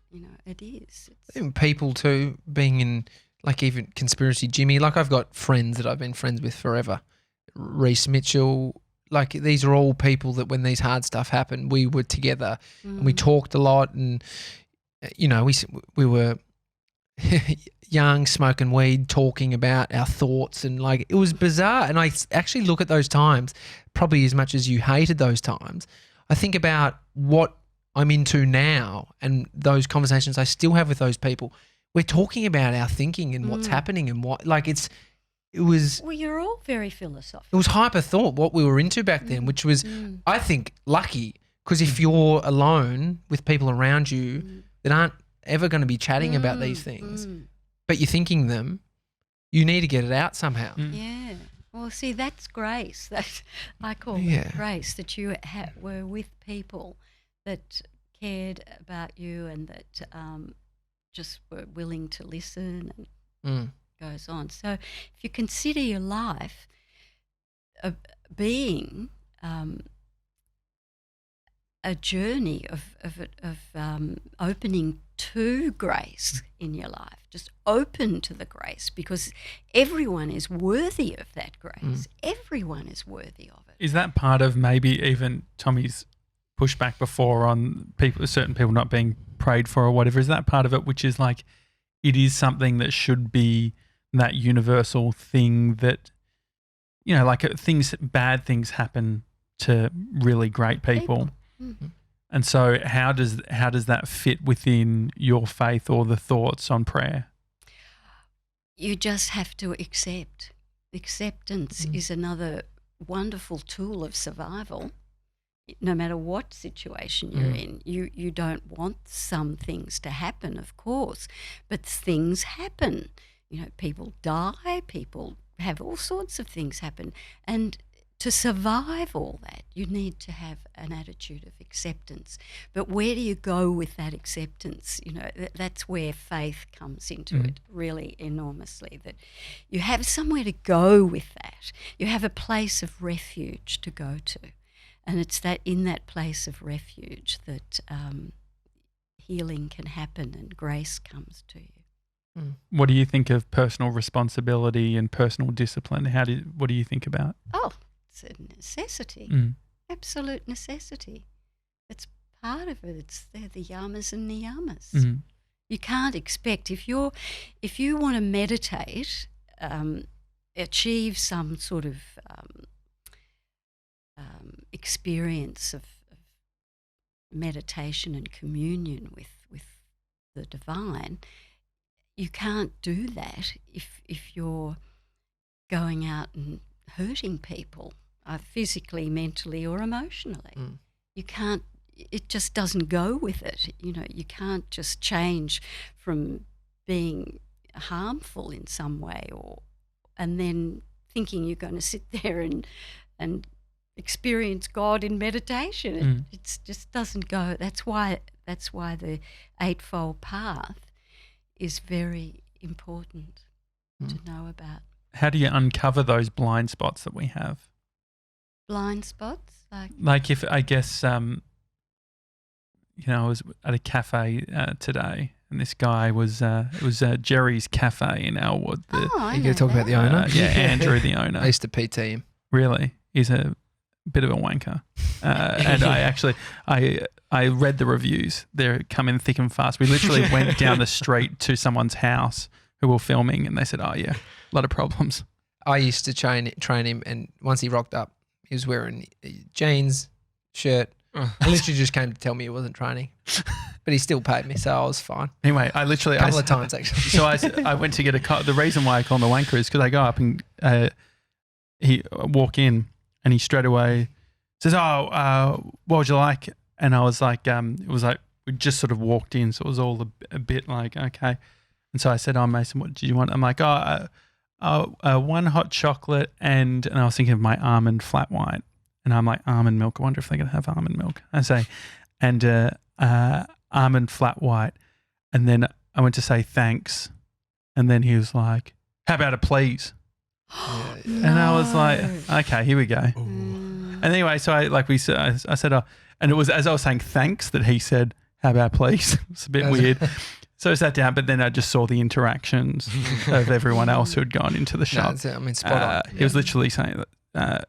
it is. Even people too, being in, like, even Conspiracy Jimmy, like, I've got friends that I've been friends with forever. Reese Mitchell, like, these are all people that when these hard stuff happened, we were together and we talked a lot, and we were young, smoking weed, talking about our thoughts, and like, it was bizarre. And I actually look at those times, probably as much as you hated those times, I think about what I'm into now and those conversations I still have with those people. We're talking about our thinking and what's happening and what, like, it was. Well, you're all very philosophical. It was hyper thought, what we were into back then, which was, I think, lucky, because if you're alone with people around you that aren't ever going to be chatting about these things, but you're thinking them, you need to get it out somehow. Yeah. Well, see, that's grace. That I call it grace, that you were with people that cared about you and that just were willing to listen, and goes on. So if you consider your life being a journey of opening to grace in your life, just open to the grace, because everyone is worthy of that grace. Everyone is worthy of it. Is that part of maybe even Tommy's pushback before on certain people not being prayed for or whatever? Is that part of it, which is like it is something that should be that universal thing that, like bad things happen to really great people. Mm-hmm. And so how does that fit within your faith or the thoughts on prayer? You just have to accept. Acceptance is another wonderful tool of survival. No matter what situation you're in, you don't want some things to happen, of course, but things happen. People die, people have all sorts of things happen. And to survive all that, you need to have an attitude of acceptance. But where do you go with that acceptance? That's where faith comes into it really enormously, that you have somewhere to go with that. You have a place of refuge to go to. And it's that in that place of refuge that healing can happen and grace comes to you. What do you think of personal responsibility and personal discipline? What do you think about? Oh, it's a necessity, absolute necessity. It's part of it. They're the yamas and niyamas. You can't expect if you want to meditate, achieve some sort of experience of meditation and communion with the divine. You can't do that if you're going out and hurting people, physically, mentally, or emotionally. You can't. It just doesn't go with it. You can't just change from being harmful in some way, and then thinking you're going to sit there and experience God in meditation. It just doesn't go. That's why the Eightfold Path is very important to know about. How do you uncover those blind spots that we have? Blind spots? Like if, I guess, I was at a cafe today, and this guy was, it was Jerry's Cafe in Elwood. You going to talk about the owner? Yeah, Andrew, the owner. I used to PT him. Really? He's a bit of a wanker. And I read the reviews. They're coming thick and fast. We literally went down the street to someone's house who were filming, and they said, oh, yeah, a lot of problems. I used to train him, and once he rocked up, he was wearing jeans, shirt. I literally just came to tell me he wasn't training, but he still paid me, so I was fine. Anyway, I literally... A couple of times, actually. So I went to get the reason why I call him a wanker is because I go up and he walk in, and he straight away says, what would you like? And I was like, it was like we just sort of walked in, so it was all a bit like, okay. And so I said, oh, Mason, what did you want? I'm like, one hot chocolate and I was thinking of my almond flat white. And I'm like, almond milk. I wonder if they're going to have almond milk. I say, and almond flat white. And then I went to say thanks. And then he was like, how about a please? And I was like, okay, here we go. And anyway, so I said, oh, and it was as I was saying thanks that he said, how about please? It's a bit weird. So I sat down, but then I just saw the interactions of everyone else who had gone into the shop. Spot on. He was literally saying that,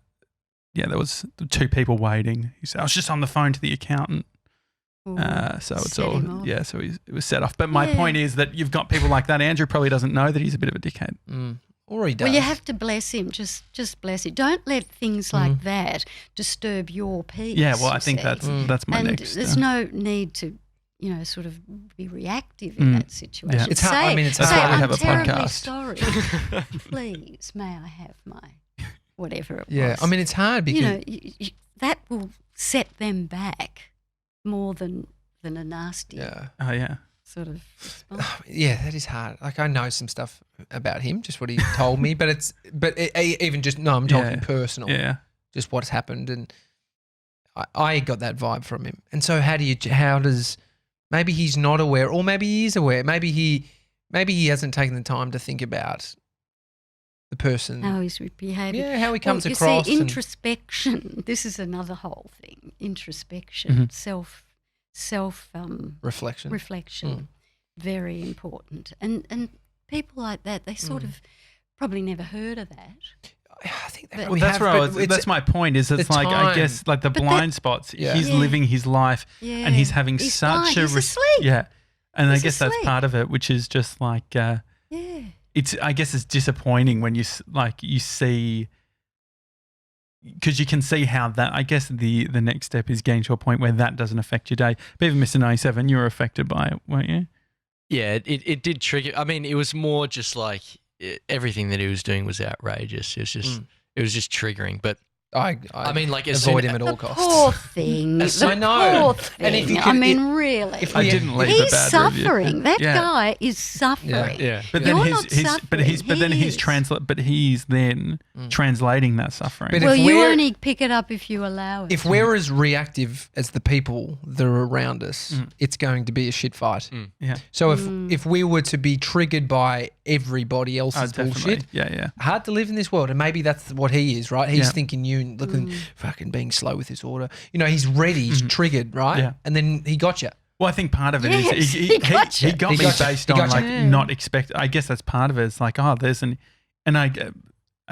there was two people waiting. He said, I was just on the phone to the accountant. So it's all, so it was set off. But my point is that you've got people like that. Andrew probably doesn't know that he's a bit of a dickhead. Or he does. Well, you have to bless him. Just bless him. Don't let things like that disturb your peace. Yeah, well, I think that's my next. There's no need to, sort of be reactive in that situation. Yeah. It's hard. That's why we have a terribly podcast. Sorry. Please, may I have my whatever it was. Yeah, I mean, it's hard because that will set them back more than a nasty Oh yeah. sort of response. Yeah, that is hard. Like I know some stuff about him, just what he told me, but I'm talking personal. Yeah. Just what's happened, and I got that vibe from him. And so how does maybe he's not aware, or maybe he is aware. Maybe he hasn't taken the time to think about the person. How he's behaving. Yeah, how he comes you across. See, introspection. This is another whole thing. Introspection, self reflection. Reflection, very important. And people like that, they sort of probably never heard of that. I think that's my point. Is it's like time. I guess like the blind spots. Yeah. He's living his life, and he's having He's such blind. a He's asleep. yeah. And He's I guess that's asleep. part of it, which is just like it's. I guess it's disappointing when you see. Because you can see how that, I guess the next step is getting to a point where that doesn't affect your day. But even Mr. 97, you were affected by it, weren't you? Yeah, it did trigger. I mean, it was more just like everything that he was doing was outrageous. It was just triggering. But I mean, like avoid him at all costs. Poor thing. I know. Poor thing. And if you I could- mean, really. if I we- didn't leave He's a bad suffering. review. That Yeah. guy is suffering. Yeah. But then You're he's not suffering. but he's then translating that suffering. But Well, if you we're- only pick it up if you allow it. If we're as reactive as the people that are around us, it's going to be a shit fight. yeah. So if we were to be triggered by everybody else's Definitely. bullshit, Yeah. hard to live in this world. And maybe that's what he is, right? He's Yeah. thinking you and looking fucking being slow with this order. You know, he's ready, he's triggered, right? Yeah. And then he got you. Well, I think part of it is Yes, he got He me got you. based He on got like you. not expect. I guess that's part of it. It's like, there's and I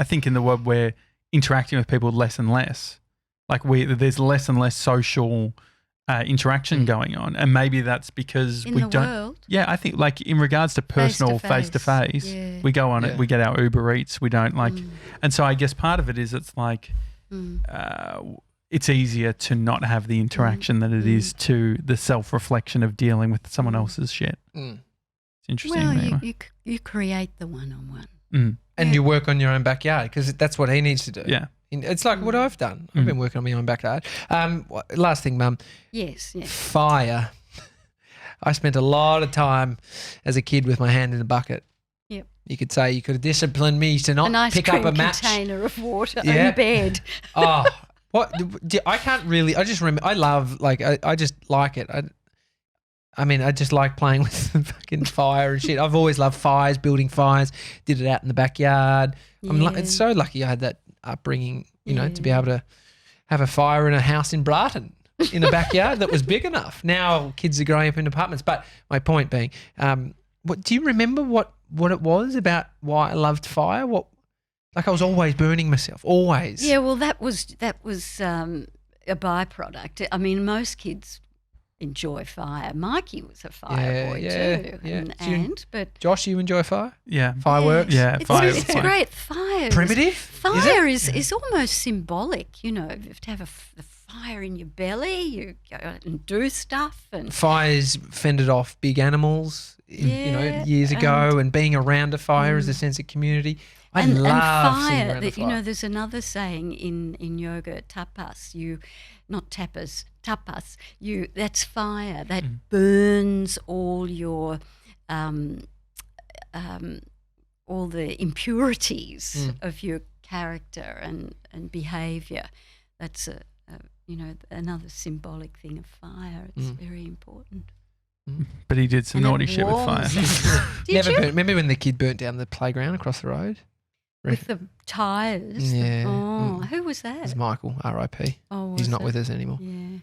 think in the world we're interacting with people less and less. Like there's less and less social interaction going on, and maybe that's because in we the don't. world, Yeah, I think like in regards to personal face to face, yeah. we go on Yeah. it. We get our Uber Eats. We don't like, and so I guess part of it is it's like. It's easier to not have the interaction than it is to the self-reflection of dealing with someone else's shit. It's interesting. Well, anyway. you create the one-on-one. And you work on your own backyard because that's what he needs to do. Yeah. It's like what I've done. I've been working on my own backyard. Last thing, Mum. Yes. Fire. I spent a lot of time as a kid with my hand in a bucket. Yep. You could say you could have disciplined me to not An ice pick cream up a match. container of water Yeah. in bed. Oh, what? I can't really. I just remember. I love I just like it. I mean, I just like playing with fucking fire and shit. I've always loved fires, building fires. Did it out in the backyard. It's so lucky I had that upbringing. You know, to be able to have a fire in a house in Brighton in a backyard that was big enough. Now kids are growing up in apartments. But my point being, what do you remember? What it was about why I loved fire? Like I was always burning myself, always. Yeah, well, that was a byproduct. I mean, most kids enjoy fire. Mikey was a fire boy too, Yeah. but Josh, you enjoy fire? Yeah. Fireworks? Yeah. it's, fire. it's great. Fire, Primitive? Fire is almost symbolic. You know, you have to have the fire in your belly. You go out and do stuff, and Fires fended off big animals, years ago, and being around a fire is a sense of community. I love sitting fire. around a fire. There's another saying in yoga, tapas. Not tapas, tapas. That's fire. That burns all your, all the impurities of your character and behaviour. That's another symbolic thing of fire. It's very important. But he did some And it naughty shit with fire. warms us. Did you? Remember when the kid burnt down the playground across the road? With the tyres. Yeah. Who was It that? was Michael, R.I.P. Oh, He's was not it? with us anymore. Yeah.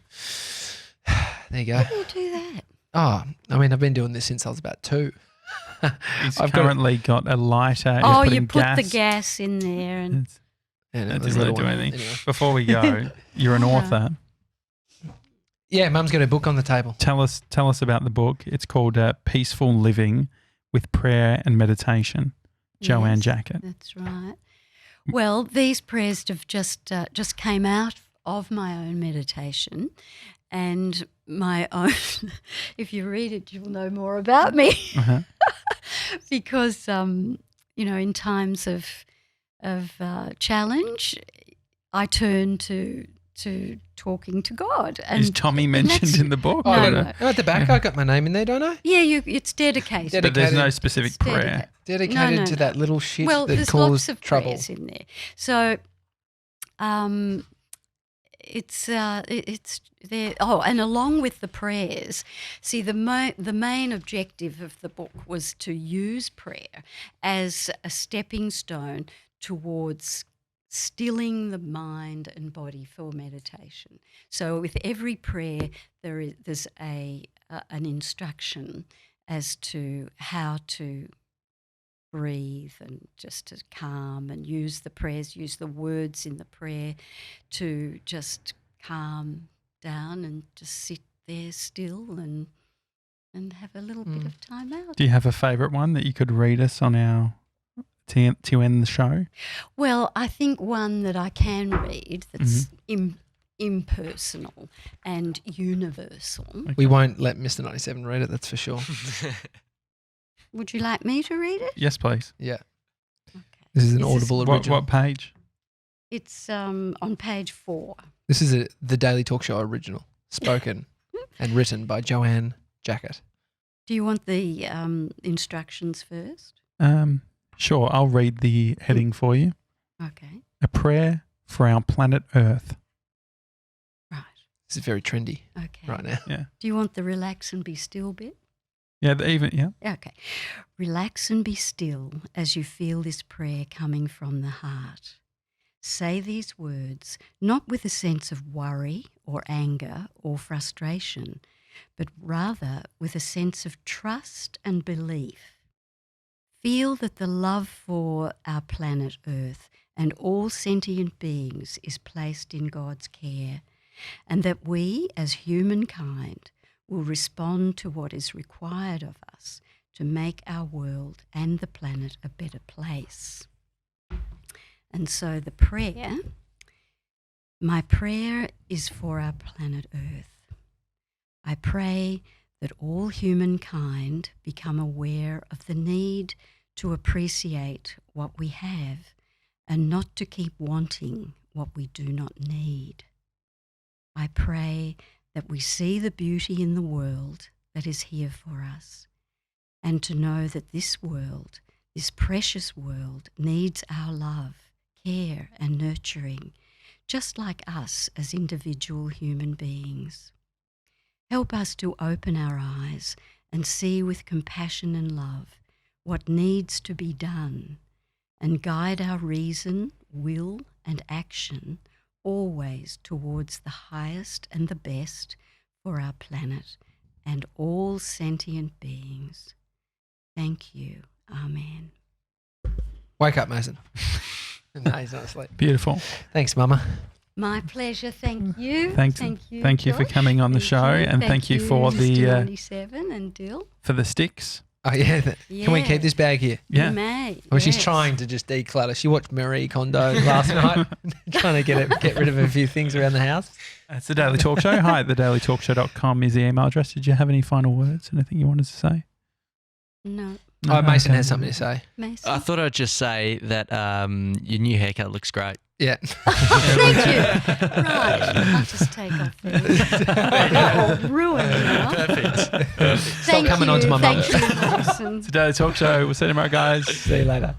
There you go. How do you do that? Oh, I mean, I've been doing this since I was about 2. He's I've currently got a lighter. He's Oh, putting you put gas. the gas in there, and Yeah, That it was didn't a really little do one. anything. Anyway. Before we go, you're an author. Yeah, Mum's got a book on the table. Tell us about the book. It's called Peaceful Living with Prayer and Meditation. Joanne Yes, Jackett. That's right. Well, these prayers have just came out of my own meditation, and my own. If you read it, you'll know more about me. Because in times of challenge, I turn to talking to God. And Is Tommy mentioned in the book? Oh, No. at the back, I got my name in there, don't I? Yeah, it's dedicated. But there's no Dedicated. specific It's prayer. Dedicated No, to no. that little shit Well, that there's caused lots of trouble. prayers in there. So, it's there. Oh, and along with the prayers, see the main objective of the book was to use prayer as a stepping stone towards stilling the mind and body for meditation. So with every prayer, there's an instruction as to how to breathe and just to calm and use the prayers, use the words in the prayer to just calm down and just sit there still and have a little bit of time out. Do you have a favourite one that you could read us on our to end the show? Well, I think one that I can read that's impersonal and universal. Okay. We won't let Mr. 97 read it, that's for sure. Would you like me to read it? Yes, please. Yeah. Okay. This is an Audible original. What page? It's on page 4. This is the Daily Talk Show original, spoken and written by Joanne Jackett. Do you want the instructions first? Sure, I'll read the heading for you. Okay. A prayer for our planet Earth. Right. This is very trendy right now. Yeah. Do you want the relax and be still bit? Yeah, Okay. Relax and be still as you feel this prayer coming from the heart. Say these words not with a sense of worry or anger or frustration, but rather with a sense of trust and belief. Feel that the love for our planet Earth and all sentient beings is placed in God's care, and that we as humankind will respond to what is required of us to make our world and the planet a better place. And so the prayer, my prayer is for our planet Earth. I pray that all humankind become aware of the need to appreciate what we have and not to keep wanting what we do not need. I pray that we see the beauty in the world that is here for us, and to know that this world, this precious world, needs our love, care and nurturing, just like us as individual human beings. Help us to open our eyes and see with compassion and love what needs to be done, and guide our reason, will and action always towards the highest and the best for our planet and all sentient beings. Thank you. Amen. Wake up, Mason. No, he's not asleep. Beautiful. Thanks, Mama. My pleasure. Thank you. Thank you for Josh. coming on the show, and thank you for Mr. 97 and Dill. for the sticks. Oh, yeah. Can we keep this bag here? Yeah. You may. Well, she's yes. trying to just declutter. She watched Marie Kondo last night, trying to get rid of a few things around the house. It's the Daily Talk Show. Hi at thedailytalkshow.com is the email address. Did you have any final words? Anything you wanted to say? No. Mason Okay. has something to say. Mason. I thought I'd just say that your new haircut looks great. Yeah. Thank you. Right. I'll just take off this. That will ruin it now. Perfect. Stop coming on to my mum. Thank you, Mason. It's the Daily Talk Show. We'll see you tomorrow, guys. See you later.